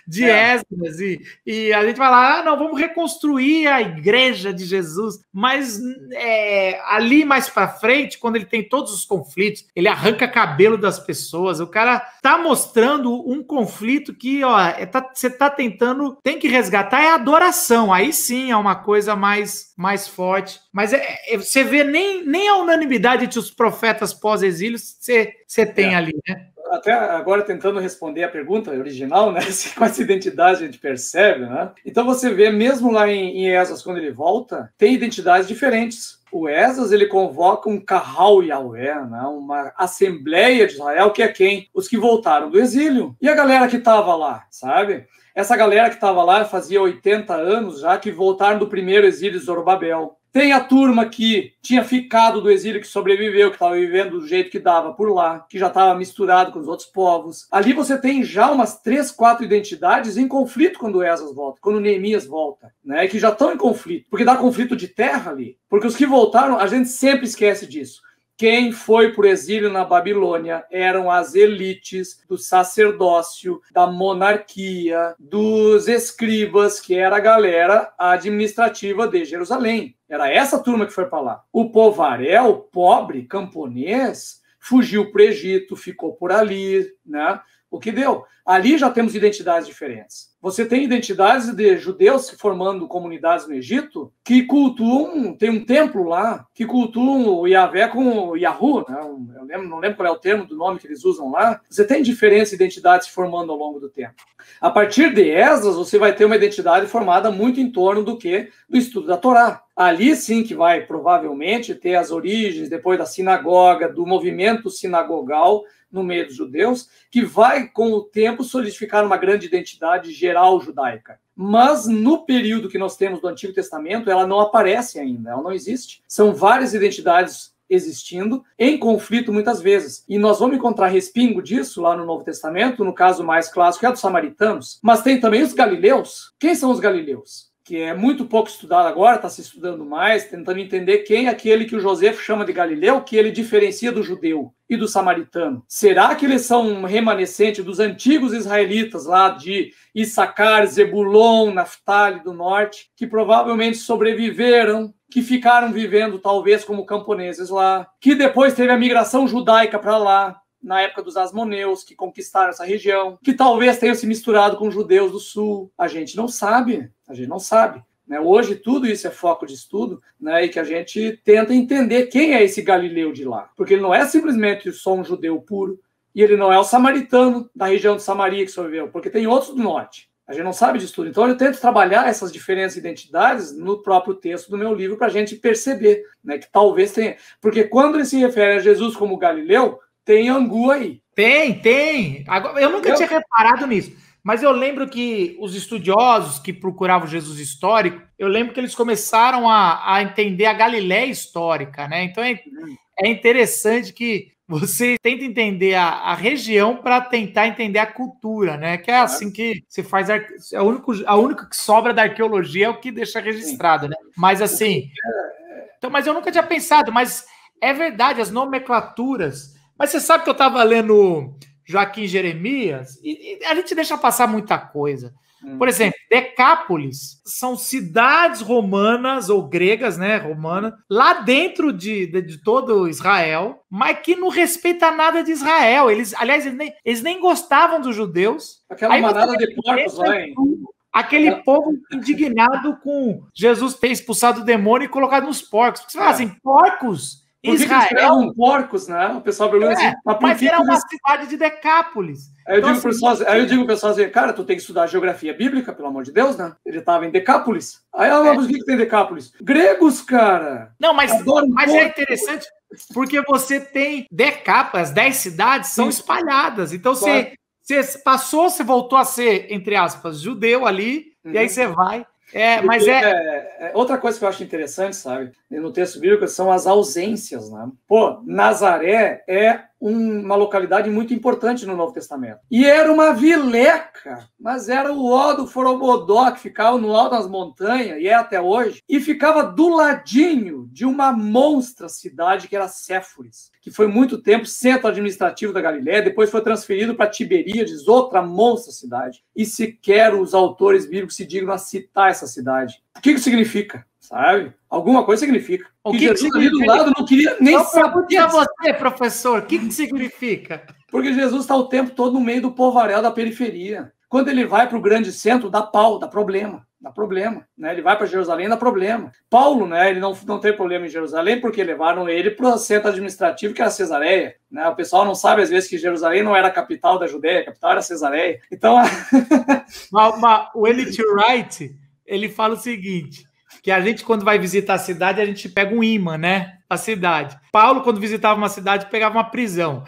de Esdras e a gente vai lá, não, vamos reconstruir a igreja de Jesus, mas ali mais para frente, quando ele tem todos os conflitos, ele arranca cabelo das pessoas, o cara tá mostrando um conflito que, você tá tentando, tem que resgatar, é a adoração, aí sim é uma coisa mais forte, mas você vê nem a unanimidade entre os profetas pós-exílios você tem ali, né? Até agora tentando responder a pergunta original, né? Com essa identidade a gente percebe, né? Então você vê, mesmo lá em Esdras, quando ele volta, tem identidades diferentes. O Esdras, ele convoca um Kahal Yahweh, né? Uma assembleia de Israel, que é quem? Os que voltaram do exílio. E a galera que estava lá, sabe? Essa galera que estava lá fazia 80 anos já, que voltaram do primeiro exílio de Zorobabel. Tem a turma que tinha ficado do exílio, que sobreviveu, que estava vivendo do jeito que dava por lá, que já estava misturado com os outros povos. Ali você tem já umas 3, 4 identidades em conflito quando Esdras volta, quando Neemias volta, né? Que já estão em conflito, porque dá conflito de terra ali. Porque os que voltaram, a gente sempre esquece disso. Quem foi por exílio na Babilônia eram as elites do sacerdócio, da monarquia, dos escribas, que era a galera administrativa de Jerusalém. Era essa turma que foi para lá. O povaréu, pobre, camponês, fugiu para o Egito, ficou por ali, né? O que deu? Ali já temos identidades diferentes. Você tem identidades de judeus formando comunidades no Egito que cultuam, tem um templo lá, que cultuam o Yahvé com o Yahu, né? Não lembro qual é o termo do nome que eles usam lá. Você tem diferentes identidades se formando ao longo do tempo. A partir de Esdras, você vai ter uma identidade formada muito em torno do quê? Do estudo da Torá. Ali sim que vai provavelmente ter as origens, depois da sinagoga, do movimento sinagogal no meio dos judeus, que vai, com o tempo, solidificar uma grande identidade geral judaica. Mas no período que nós temos do Antigo Testamento, ela não aparece ainda, ela não existe. São várias identidades existindo, em conflito muitas vezes. E nós vamos encontrar respingo disso lá no Novo Testamento, no caso mais clássico é dos samaritanos, mas tem também os galileus. Quem são os galileus? Que é muito pouco estudado agora, está se estudando mais, tentando entender quem é aquele que o Josefo chama de Galileu, que ele diferencia do judeu e do samaritano. Será que eles são um remanescente dos antigos israelitas lá de Issacar, Zebulon, Naftali do norte, que provavelmente sobreviveram, que ficaram vivendo talvez como camponeses lá, que depois teve a migração judaica para lá, na época dos asmoneus, que conquistaram essa região, que talvez tenham se misturado com os judeus do sul. A gente não sabe, né? Hoje tudo isso é foco de estudo, né? E que a gente tenta entender quem é esse Galileu de lá. Porque ele não é simplesmente só um judeu puro, e ele não é o samaritano da região de Samaria que sobreviveu, porque tem outros do norte. A gente não sabe disso tudo. Então eu tento trabalhar essas diferentes identidades no próprio texto do meu livro para a gente perceber, né? Que talvez tenha... Porque quando ele se refere a Jesus como Galileu, tem angu aí. Tem. Agora, eu nunca tinha reparado nisso, mas eu lembro que os estudiosos que procuravam Jesus histórico, eu lembro que eles começaram a entender a Galiléia histórica, né? Então é interessante que você tenta entender a região para tentar entender a cultura, né? Que é assim que se faz. A única que sobra da arqueologia é o que deixa registrado, né? Mas assim. Então, mas eu nunca tinha pensado, mas é verdade, as nomenclaturas. Mas você sabe que eu estava lendo Joaquim Jeremias e a gente deixa passar muita coisa. Por exemplo, Decápolis são cidades romanas ou gregas, né, romanas, lá dentro de todo Israel, mas que não respeita nada de Israel. Aliás, eles nem gostavam dos judeus. Aquela manada de porcos lá, hein? Aquele povo indignado com Jesus ter expulsado o demônio e colocado nos porcos. Porque você fala assim, porcos... Por que eles criavam porcos, né? O pessoal pergunta assim, mas era uma cidade de Decápolis. Aí eu digo pro pessoal assim, cara, tu tem que estudar geografia bíblica, pelo amor de Deus, né? Ele estava em Decápolis. Aí, mas o que tem Decápolis? Gregos, cara! Não, mas é interessante, porque você tem as 10 cidades são espalhadas. Então, você passou, você voltou a ser, entre aspas, judeu ali, e aí você vai. Outra coisa que eu acho interessante, sabe, no texto bíblico são as ausências, né? Pô, Nazaré é uma localidade muito importante no Novo Testamento. E era uma vileca, mas era o ó do Forobodó, que ficava no alto das montanhas, e é até hoje, e ficava do ladinho de uma monstra cidade que era Séforis, que foi muito tempo centro administrativo da Galiléia, depois foi transferido para Tiberíades, outra monstra cidade. E sequer os autores bíblicos se dignam a citar essa cidade. O que isso significa? Sabe? Alguma coisa significa. O que Jesus ali do lado não queria nem saber. Para você, professor, o que significa? Porque Jesus está o tempo todo no meio do povoaréu da periferia. Quando ele vai para o grande centro, dá pau, dá problema. Dá problema, né? Ele vai para Jerusalém, dá problema. Paulo, né? Ele não teve problema em Jerusalém porque levaram ele para o centro administrativo, que era Cesareia, né? O pessoal não sabe às vezes que Jerusalém não era a capital da Judéia, a capital era Cesareia. Então, o Elliot Wright, ele fala o seguinte, que a gente, quando vai visitar a cidade, a gente pega um imã, né? A cidade. Paulo, quando visitava uma cidade, pegava uma prisão.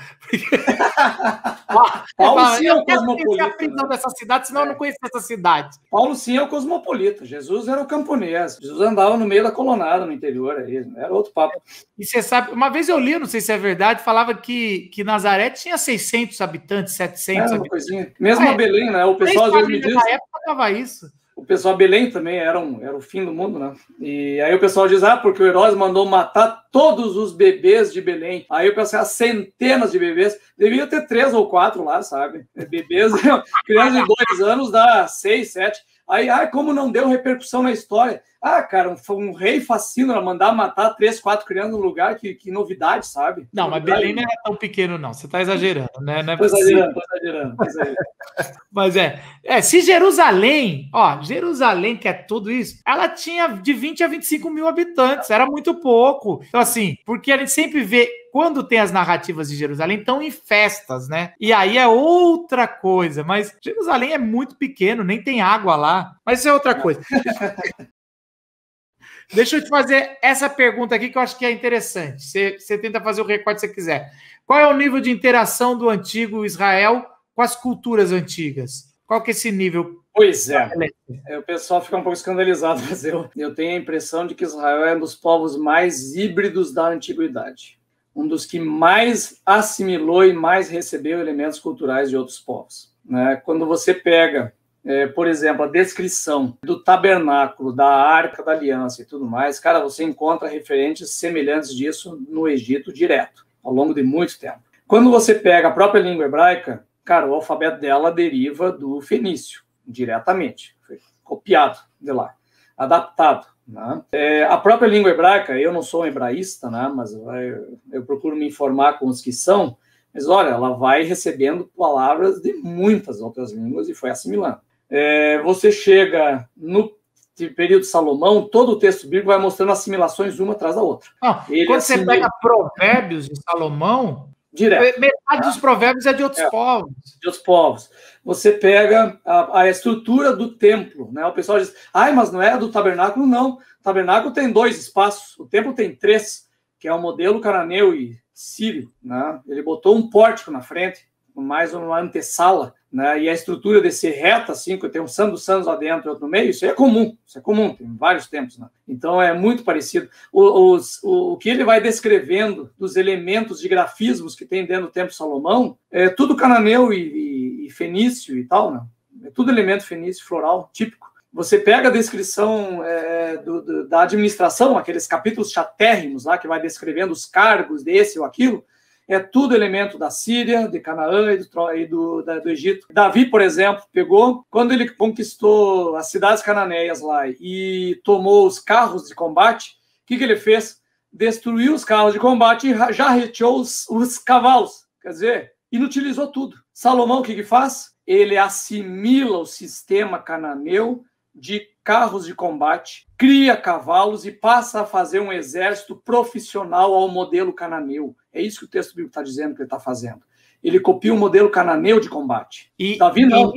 Paulo sim é o cosmopolita. A prisão dessa cidade, senão eu não conhecia essa cidade. Paulo sim é o cosmopolita. Jesus era o camponês. Jesus andava no meio da colonada, no interior. Aí. Era outro papo. E você sabe, uma vez eu li, não sei se é verdade, falava que Nazaré tinha 600 habitantes, 700 habitantes. Coisinha. Mesmo a Belém, né? O pessoal às vezes me diz... Na época dava isso. O pessoal, Belém também era o fim do mundo, né? E aí o pessoal diz, porque o Herodes mandou matar todos os bebês de Belém. Aí eu pensei, centenas de bebês. Devia ter 3 ou 4 lá, sabe? Bebês, crianças de 2 anos dá 6, 7. Aí, como não deu repercussão na história? Cara, um rei fascina mandar matar 3, 4 crianças no lugar, que novidade, sabe? Não, mas Belém não é tão pequeno, não. Você está exagerando, né? Não é exagerando. Mas se Jerusalém, Jerusalém, que é tudo isso, ela tinha de 20 a 25 mil habitantes, era muito pouco. Então, assim, porque a gente sempre vê, quando tem as narrativas de Jerusalém, estão em festas, né? E aí é outra coisa, mas Jerusalém é muito pequeno, nem tem água lá. Mas isso é outra coisa. Deixa eu te fazer essa pergunta aqui que eu acho que é interessante. Você tenta fazer o recorte se você quiser. Qual é o nível de interação do antigo Israel com as culturas antigas? Qual que é esse nível? Pois é. O pessoal fica um pouco escandalizado, mas eu tenho a impressão de que Israel é um dos povos mais híbridos da antiguidade. Um dos que mais assimilou e mais recebeu elementos culturais de outros povos. Né? Quando você pega... por exemplo, a descrição do tabernáculo, da Arca da Aliança e tudo mais, cara, você encontra referentes semelhantes disso no Egito direto, ao longo de muito tempo. Quando você pega a própria língua hebraica, cara, o alfabeto dela deriva do fenício, diretamente. Foi copiado de lá, adaptado. Né? A própria língua hebraica, eu não sou um hebraísta, né, mas eu procuro me informar com os que são, mas olha, ela vai recebendo palavras de muitas outras línguas e foi assimilando. Você chega no período de Salomão, todo o texto bíblico vai mostrando assimilações uma atrás da outra. Quando você pega Provérbios de Salomão, direto, metade dos provérbios é de outros povos. De outros povos. Você pega a estrutura do templo, né? O pessoal diz, mas não é do tabernáculo, não. O tabernáculo tem 2 espaços, o templo tem 3, que é o modelo cananeu e sírio, né? Ele botou um pórtico na frente, mais uma antessala, né? E a estrutura de ser reta, assim, que tem um santo dos santos lá dentro e outro no meio, isso é comum, tem vários tempos, né? Então é muito parecido. O que ele vai descrevendo dos elementos de grafismos que tem dentro do templo de Salomão, é tudo cananeu e fenício e tal, né? É tudo elemento fenício floral, típico. Você pega a descrição da administração, aqueles capítulos chatérrimos lá, que vai descrevendo os cargos desse ou aquilo, é tudo elemento da Síria, de Canaã e do Egito. Davi, por exemplo, pegou, quando ele conquistou as cidades cananeias lá e tomou os carros de combate, o que ele fez? Destruiu os carros de combate e já reteou os cavalos. Quer dizer, inutilizou tudo. Salomão, o que faz? Ele assimila o sistema cananeu de carros de combate, cria cavalos e passa a fazer um exército profissional ao modelo cananeu. É isso que o texto bíblico está dizendo que ele está fazendo. Ele copia o modelo cananeu de combate. Davi não.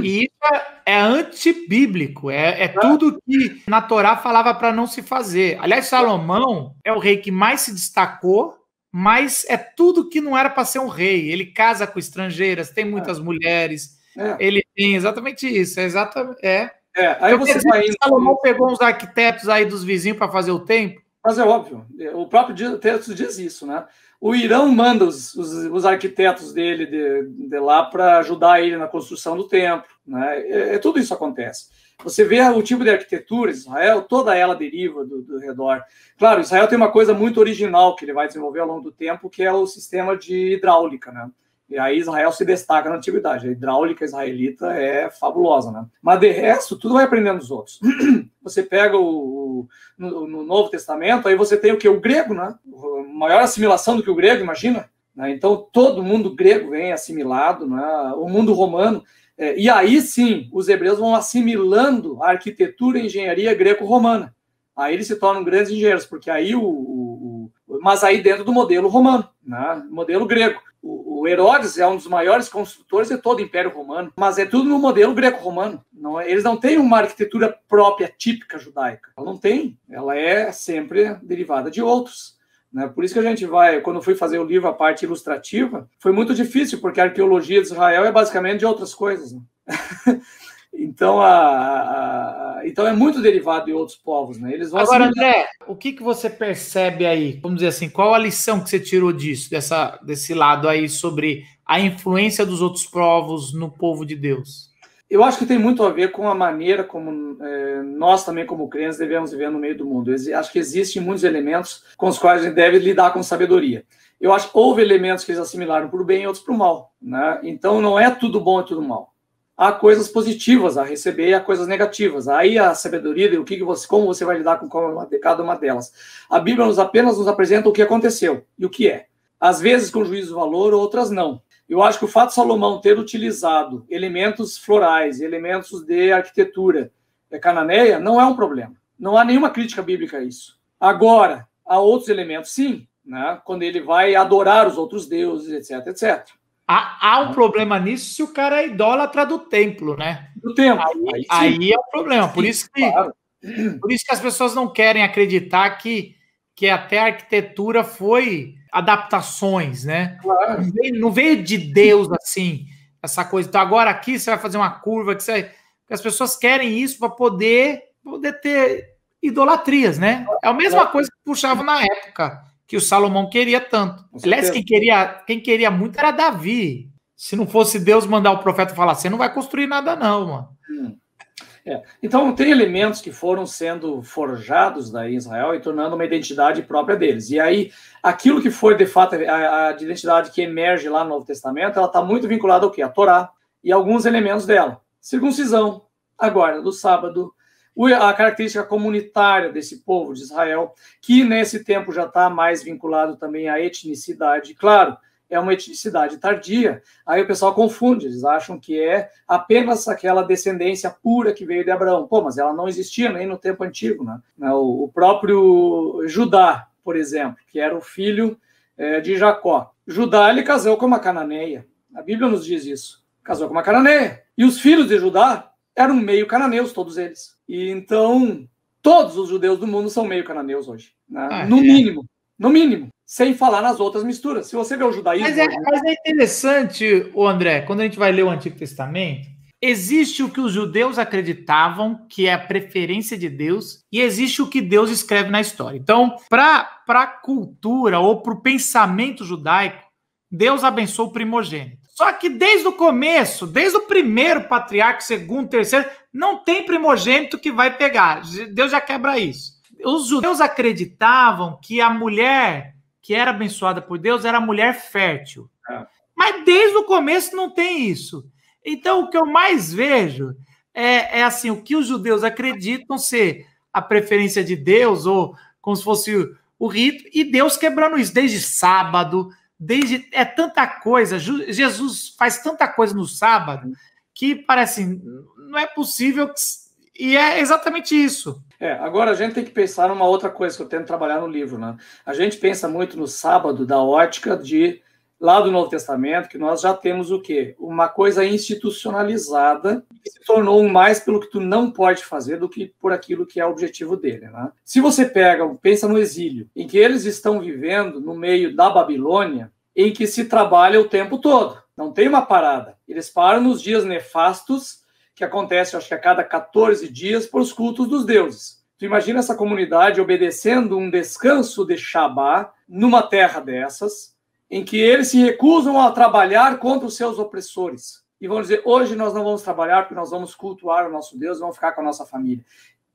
E isso é antibíblico, é tudo que na Torá falava para não se fazer. Aliás, Salomão é o rei que mais se destacou, mas é tudo que não era para ser um rei. Ele casa com estrangeiras, tem muitas mulheres, ele tem exatamente isso. Aí então, você vai indo... Salomão pegou uns arquitetos aí dos vizinhos para fazer o templo. Mas é óbvio, o próprio texto diz isso, né? O Irã manda os arquitetos dele de lá para ajudar ele na construção do templo, né? Tudo isso acontece. Você vê o tipo de arquitetura, Israel, toda ela deriva do redor. Claro, Israel tem uma coisa muito original que ele vai desenvolver ao longo do tempo, que é o sistema de hidráulica, né? E aí Israel se destaca na antiguidade. A hidráulica israelita é fabulosa, né? Mas de resto, tudo vai aprendendo dos outros. Você pega no Novo Testamento, aí você tem o quê? O grego, né? Maior assimilação do que o grego, imagina? Então, todo mundo grego vem assimilado, né? O mundo romano. E aí, sim, os hebreus vão assimilando a arquitetura e engenharia greco-romana. Aí eles se tornam grandes engenheiros, porque aí mas aí dentro do modelo romano, né? Modelo grego. O Herodes é um dos maiores construtores de todo o Império Romano, mas é tudo no modelo greco-romano. Eles não têm uma arquitetura própria, típica judaica. Ela não tem. Ela é sempre derivada de outros. Né? Por isso que a gente quando eu fui fazer o livro, a parte ilustrativa, foi muito difícil, porque a arqueologia de Israel é basicamente de outras coisas. Né? Então, então é muito derivado de outros povos, né? Eles vão Agora, André, o que você percebe aí? Vamos dizer assim, qual a lição que você tirou disso, desse lado aí, sobre a influência dos outros povos no povo de Deus? Eu acho que tem muito a ver com a maneira como nós também, como crentes, devemos viver no meio do mundo. Acho que existem muitos elementos com os quais a gente deve lidar com sabedoria. Eu acho que houve elementos que eles assimilaram para o bem e outros para o mal, né? Então, não é tudo bom e tudo mal. Há coisas positivas a receber e há coisas negativas. Aí a sabedoria de como você vai lidar com cada uma delas. A Bíblia apenas nos apresenta o que aconteceu e o que é. Às vezes com juízo de valor, outras não. Eu acho que o fato de Salomão ter utilizado elementos florais, elementos de arquitetura cananeia, não é um problema. Não há nenhuma crítica bíblica a isso. Agora, há outros elementos, sim, né? Quando ele vai adorar os outros deuses, etc, etc. Há um problema nisso se o cara é idólatra do templo, né? Do templo. Aí é o problema. Por isso que as pessoas não querem acreditar que até a arquitetura foi adaptações, né? Claro. Não veio de Deus assim, essa coisa. Então agora aqui você vai fazer uma curva, que as pessoas querem isso para poder ter idolatrias, né? É a mesma coisa que puxavam na época, que o Salomão queria tanto. Aliás, quem queria muito era Davi. Se não fosse Deus mandar o profeta falar, você não vai construir nada não, mano. Então, tem elementos que foram sendo forjados daí em Israel e tornando uma identidade própria deles. E aí, aquilo que foi, de fato, a identidade que emerge lá no Novo Testamento, ela está muito vinculada ao quê? A Torá e alguns elementos dela. Circuncisão, a guarda do sábado, a característica comunitária desse povo de Israel, que nesse tempo já está mais vinculado também à etnicidade. Claro, é uma etnicidade tardia, aí o pessoal confunde, eles acham que é apenas aquela descendência pura que veio de Abraão. Pô, mas ela não existia nem no tempo antigo, né? O próprio Judá, por exemplo, que era o filho de Jacó. Judá, ele casou com uma cananeia. A Bíblia nos diz isso. Casou com uma cananeia. E os filhos de Judá eram meio cananeus, todos eles. E então, todos os judeus do mundo são meio cananeus hoje. Né? No mínimo. Sem falar nas outras misturas. Se você vê o judaísmo... Mas é interessante, André, quando a gente vai ler o Antigo Testamento, existe o que os judeus acreditavam, que é a preferência de Deus, e existe o que Deus escreve na história. Então, para a cultura ou para o pensamento judaico, Deus abençoou o primogênito. Só que desde o começo, desde o primeiro patriarca, segundo, terceiro, não tem primogênito que vai pegar. Deus já quebra isso. Os judeus acreditavam que a mulher que era abençoada por Deus era a mulher fértil. Mas desde o começo não tem isso. Então, o que eu mais vejo é assim, o que os judeus acreditam ser a preferência de Deus, ou como se fosse o rito, e Deus quebrando isso, desde sábado, é tanta coisa. Jesus faz tanta coisa no sábado que parece, não é possível, e é exatamente isso. Agora a gente tem que pensar numa outra coisa que eu tento trabalhar no livro, né? A gente pensa muito no sábado da ótica de lá do Novo Testamento, que nós já temos o quê? Uma coisa institucionalizada, que se tornou mais pelo que tu não pode fazer do que por aquilo que é o objetivo dele, né? Se você pensa no exílio, em que eles estão vivendo no meio da Babilônia, em que se trabalha o tempo todo, não tem uma parada. Eles param nos dias nefastos, que acontece, acho que a cada 14 dias, por os cultos dos deuses. Tu imagina essa comunidade obedecendo um descanso de Shabá numa terra dessas, em que eles se recusam a trabalhar contra os seus opressores. E vão dizer, hoje nós não vamos trabalhar porque nós vamos cultuar o nosso Deus, vamos ficar com a nossa família.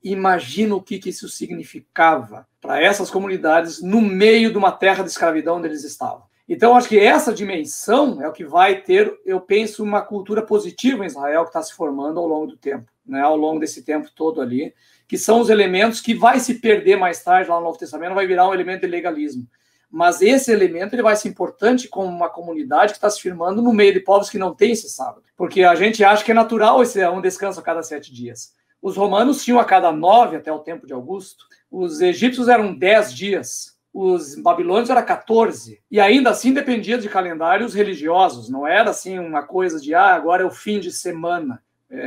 Imagina o que isso significava para essas comunidades no meio de uma terra de escravidão onde eles estavam. Então, acho que essa dimensão é o que vai ter, eu penso, uma cultura positiva em Israel que está se formando ao longo do tempo, né? Ao longo desse tempo todo ali, que são os elementos que vai se perder mais tarde lá no Novo Testamento, vai virar um elemento de legalismo. Mas esse elemento ele vai ser importante como uma comunidade que está se firmando no meio de povos que não têm esse sábado. Porque a gente acha que é natural um descanso a cada 7 dias. Os romanos tinham a cada 9 até o tempo de Augusto. Os egípcios eram 10 dias. Os babilônios eram 14. E ainda assim dependia de calendários religiosos. Não era assim uma coisa de, agora é o fim de semana.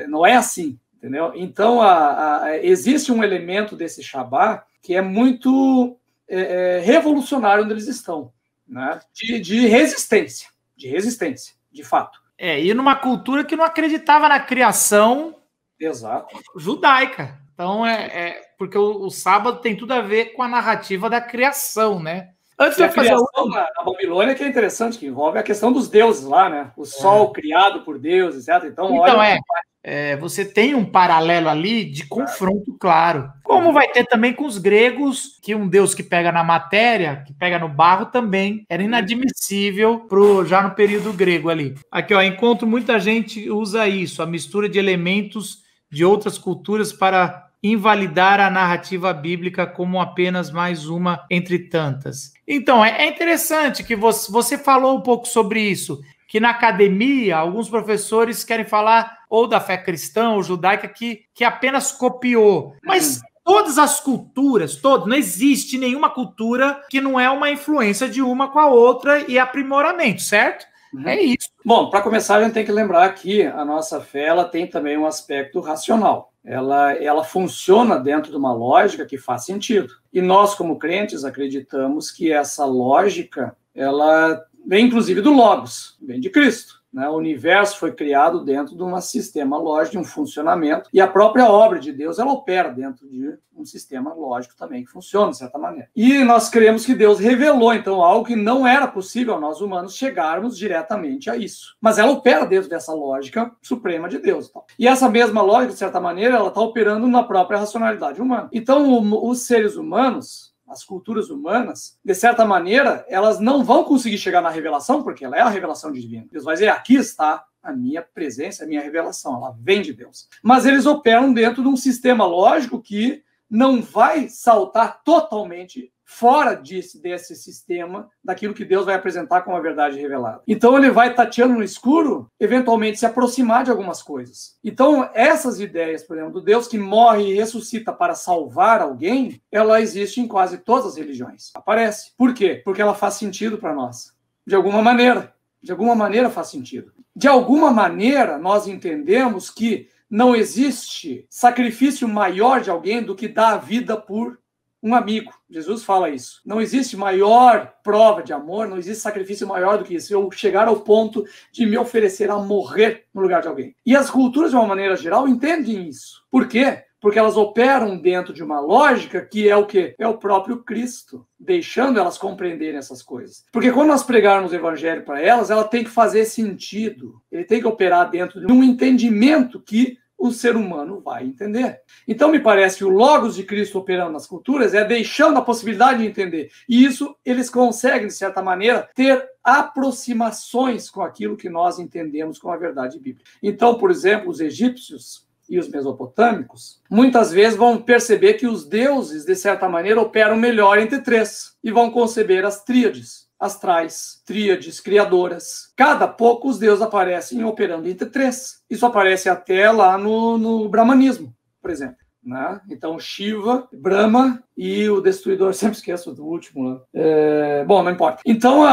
Não é assim, entendeu? Então, existe um elemento desse Shabá que é muito... revolucionário onde eles estão, né? De resistência, de fato. E numa cultura que não acreditava na criação judaica. Então, porque o sábado tem tudo a ver com a narrativa da criação, né? Antes de fazer na Babilônia, que é interessante, que envolve a questão dos deuses lá, né? O sol criado por Deus, etc. Então olha... você tem um paralelo ali de confronto claro. Como vai ter também com os gregos, que um deus que pega na matéria, que pega no barro também, era inadmissível já no período grego ali. Aqui, encontro muita gente usa isso, a mistura de elementos de outras culturas para invalidar a narrativa bíblica como apenas mais uma entre tantas. Então, é interessante que você falou um pouco sobre isso, que na academia, alguns professores querem falar ou da fé cristã ou judaica que apenas copiou. Mas todas as culturas, não existe nenhuma cultura que não é uma influência de uma com a outra e aprimoramento, certo? É isso. Bom, para começar, a gente tem que lembrar que a nossa fé ela tem também um aspecto racional. Ela funciona dentro de uma lógica que faz sentido. E nós, como crentes, acreditamos que essa lógica, ela vem inclusive do Logos, vem de Cristo. Né? O universo foi criado dentro de um sistema lógico, de um funcionamento, e a própria obra de Deus, ela opera dentro de um sistema lógico também, que funciona de certa maneira. E nós cremos que Deus revelou, então, algo que não era possível a nós humanos chegarmos diretamente a isso. Mas ela opera dentro dessa lógica suprema de Deus. Então. E essa mesma lógica, de certa maneira, ela está operando na própria racionalidade humana. Então, os seres humanos, as culturas humanas, de certa maneira, elas não vão conseguir chegar na revelação, porque ela é a revelação divina. Deus vai dizer, aqui está a minha presença, a minha revelação, ela vem de Deus. Mas eles operam dentro de um sistema lógico que não vai saltar totalmente fora desse sistema, daquilo que Deus vai apresentar como a verdade revelada. Então ele vai tateando no escuro, eventualmente se aproximar de algumas coisas. Então essas ideias, por exemplo, do Deus que morre e ressuscita para salvar alguém, ela existe em quase todas as religiões. Aparece. Por quê? Porque ela faz sentido para nós. De alguma maneira. De alguma maneira faz sentido. De alguma maneira nós entendemos que não existe sacrifício maior de alguém do que dar a vida por um amigo. Jesus fala isso. Não existe maior prova de amor, não existe sacrifício maior do que isso. Eu chegar ao ponto de me oferecer a morrer no lugar de alguém. E as culturas, de uma maneira geral, entendem isso. Por quê? Porque elas operam dentro de uma lógica que é o quê? É o próprio Cristo, deixando elas compreenderem essas coisas. Porque quando nós pregarmos o evangelho para elas, ela tem que fazer sentido. Ele tem que operar dentro de um entendimento que o ser humano vai entender. Então, me parece que o Logos de Cristo operando nas culturas é deixando a possibilidade de entender. E isso, eles conseguem, de certa maneira, ter aproximações com aquilo que nós entendemos como a verdade bíblica. Então, por exemplo, os egípcios e os mesopotâmicos, muitas vezes vão perceber que os deuses, de certa maneira, operam melhor entre três e vão conceber as tríades astrais, tríades criadoras. Cada pouco os deuses aparecem operando entre três. Isso aparece até lá no brahmanismo, por exemplo. né? Então, Shiva, Brahma e o Destruidor, sempre esqueço do último. Né? Bom, não importa. Então,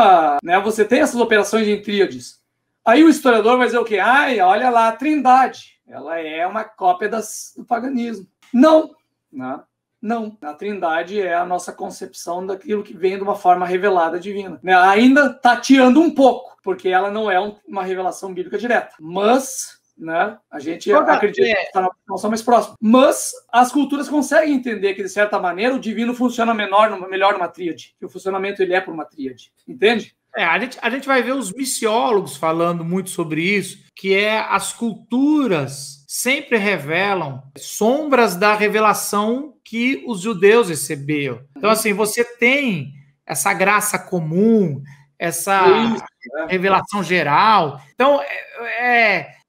né, você tem essas operações em tríades. Aí o historiador vai dizer o quê? Ai, olha lá, a Trindade. Ela é uma cópia do paganismo. Não, né? Não. A Trindade é a nossa concepção daquilo que vem de uma forma revelada divina. Né? Ainda tateando um pouco, porque ela não é uma revelação bíblica direta. Mas... né? A gente acredita que está na noção mais próxima. Mas as culturas conseguem entender que, de certa maneira, o divino funciona melhor numa tríade. Que o funcionamento ele é por uma tríade. Entende? A gente vai ver os missiólogos falando muito sobre isso, que as culturas sempre revelam sombras da revelação que os judeus receberam. Então, assim, você tem essa graça comum, essa revelação geral. Então,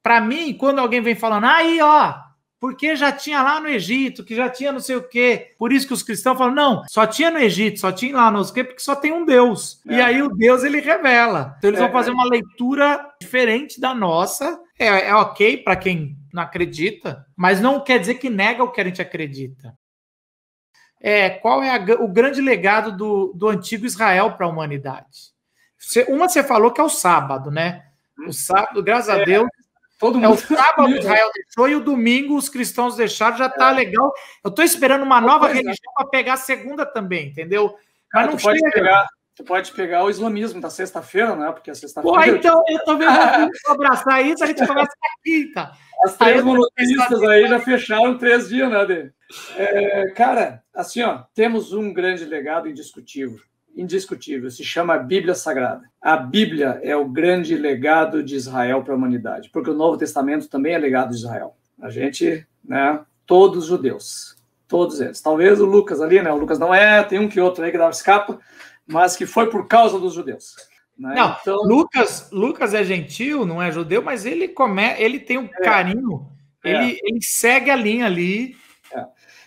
para mim, quando alguém vem falando, aí, ó, porque já tinha lá no Egito, que já tinha não sei o quê. Por isso que os cristãos falam, não, só tinha no Egito, só tinha lá não sei o quê, porque só tem um Deus. E aí o Deus, ele revela. Então eles vão fazer uma leitura diferente da nossa. É ok para quem não acredita, mas não quer dizer que nega o que a gente acredita. Qual é o grande legado do antigo Israel para a humanidade? Você falou que é o sábado, né? O sábado, graças a Deus, todo mundo. O sábado Israel deixou e o domingo os cristãos deixaram, já tá legal. Eu tô esperando uma nova religião para pegar a segunda também, entendeu? Mas não chega. Tu pode pegar o islamismo da sexta-feira, né? Porque a sexta-feira... Pô, então eu tô vendo abraçar isso, a gente começa na quinta. As 3 monoteístas aí já fecharam 3 dias, né, Dê? Cara, assim, ó, temos um grande legado indiscutível, se chama Bíblia Sagrada. A Bíblia é o grande legado de Israel para a humanidade, porque o Novo Testamento também é legado de Israel. A gente, né, todos os judeus, todos eles. Talvez o Lucas ali, né, o Lucas não tem um que outro aí que dava escapa, mas que foi por causa dos judeus. Né? Não, então, Lucas é gentil, não é judeu, mas ele tem um carinho, ele segue a linha ali.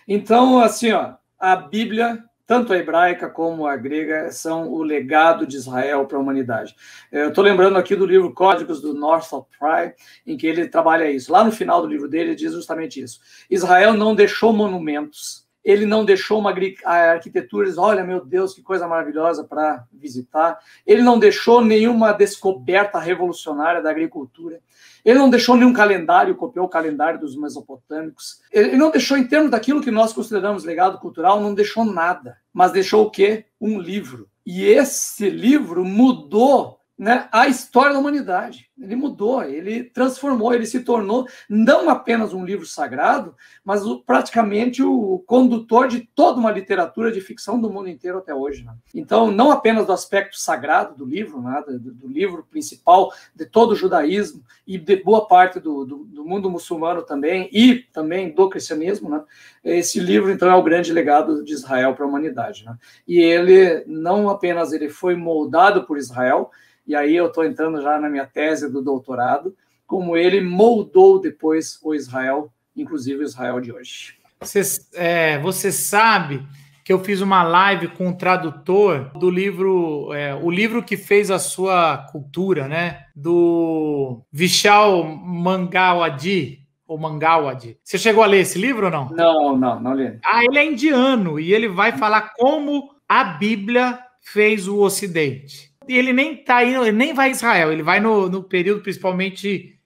Então, assim, ó, a Bíblia, tanto a hebraica como a grega, são o legado de Israel para a humanidade. Eu estou lembrando aqui do livro Códigos do Northrop Frye, em que ele trabalha isso. Lá no final do livro dele, ele diz justamente isso. Israel não deixou monumentos, ele não deixou uma arquitetura, olha, meu Deus, que coisa maravilhosa para visitar. Ele não deixou nenhuma descoberta revolucionária da agricultura. Ele não deixou nenhum calendário, copiou o calendário dos mesopotâmicos. Ele não deixou, em termos daquilo que nós consideramos legado cultural, não deixou nada. Mas deixou o quê? Um livro. E esse livro mudou, né, a história da humanidade. Ele mudou, ele transformou, ele se tornou não apenas um livro sagrado, mas praticamente o condutor de toda uma literatura de ficção do mundo inteiro até hoje. Né? Então, não apenas do aspecto sagrado do livro, né, do livro principal de todo o judaísmo e de boa parte do mundo muçulmano também, e também do cristianismo, né? Esse livro, então, é o grande legado de Israel para a humanidade. Né? E ele não apenas ele foi moldado por Israel, e aí eu estou entrando já na minha tese do doutorado, como ele moldou depois o Israel, inclusive o Israel de hoje. Você sabe que eu fiz uma live com um tradutor do livro, o livro que fez a sua cultura, né? Do Vishal Mangawadi, ou Mangawadi. Você chegou a ler esse livro ou não? Não li. Ele é indiano e ele vai falar como a Bíblia fez o Ocidente. E ele nem tá indo, ele nem vai a Israel, ele vai no período, principalmente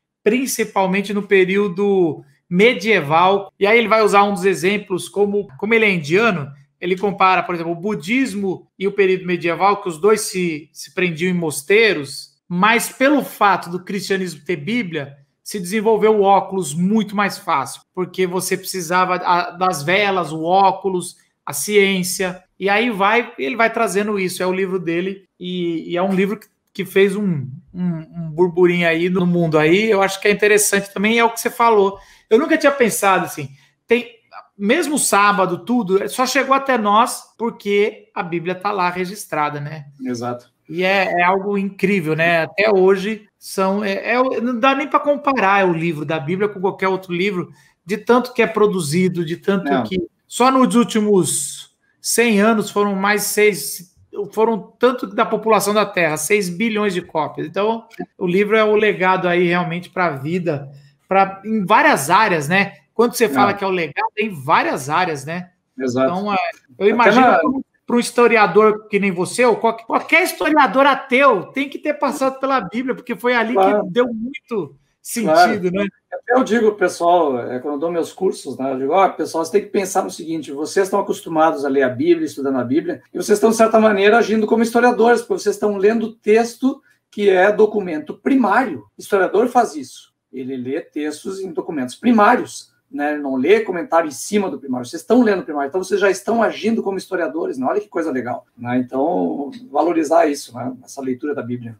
no período medieval. E aí ele vai usar um dos exemplos, como ele é indiano, ele compara, por exemplo, o budismo e o período medieval, que os dois se prendiam em mosteiros, mas pelo fato do cristianismo ter Bíblia, se desenvolveu o óculos muito mais fácil, porque você precisava das velas, o óculos, a ciência, e aí ele vai trazendo isso, é o livro dele, e é um livro que fez um burburinho aí no mundo aí, eu acho que é interessante também, é o que você falou. Eu nunca tinha pensado assim, mesmo sábado, tudo, só chegou até nós porque a Bíblia está lá registrada, né? Exato. E é algo incrível, né? Até hoje, não dá nem para comparar o livro da Bíblia com qualquer outro livro, de tanto que é produzido, de tanto que... Só nos últimos 100 anos foram tanto da população da Terra, 6 bilhões de cópias. Então, o livro é o legado aí realmente para a vida, em várias áreas, né? quando você fala que é o legado, tem várias áreas, né? Exato. Então, eu imagino para um historiador que nem você, ou qualquer historiador ateu, tem que ter passado pela Bíblia, porque foi ali que deu muito sentido, né? Eu digo, pessoal, quando eu dou meus cursos, né, eu digo, pessoal, você tem que pensar no seguinte, vocês estão acostumados a ler a Bíblia, estudando a Bíblia, e vocês estão, de certa maneira, agindo como historiadores, porque vocês estão lendo texto que é documento primário. O historiador faz isso. Ele lê textos em documentos primários, né? Ele não lê comentário em cima do primário. Vocês estão lendo o primário, então vocês já estão agindo como historiadores, né? Olha que coisa legal, né? Então, valorizar isso, né? Essa leitura da Bíblia.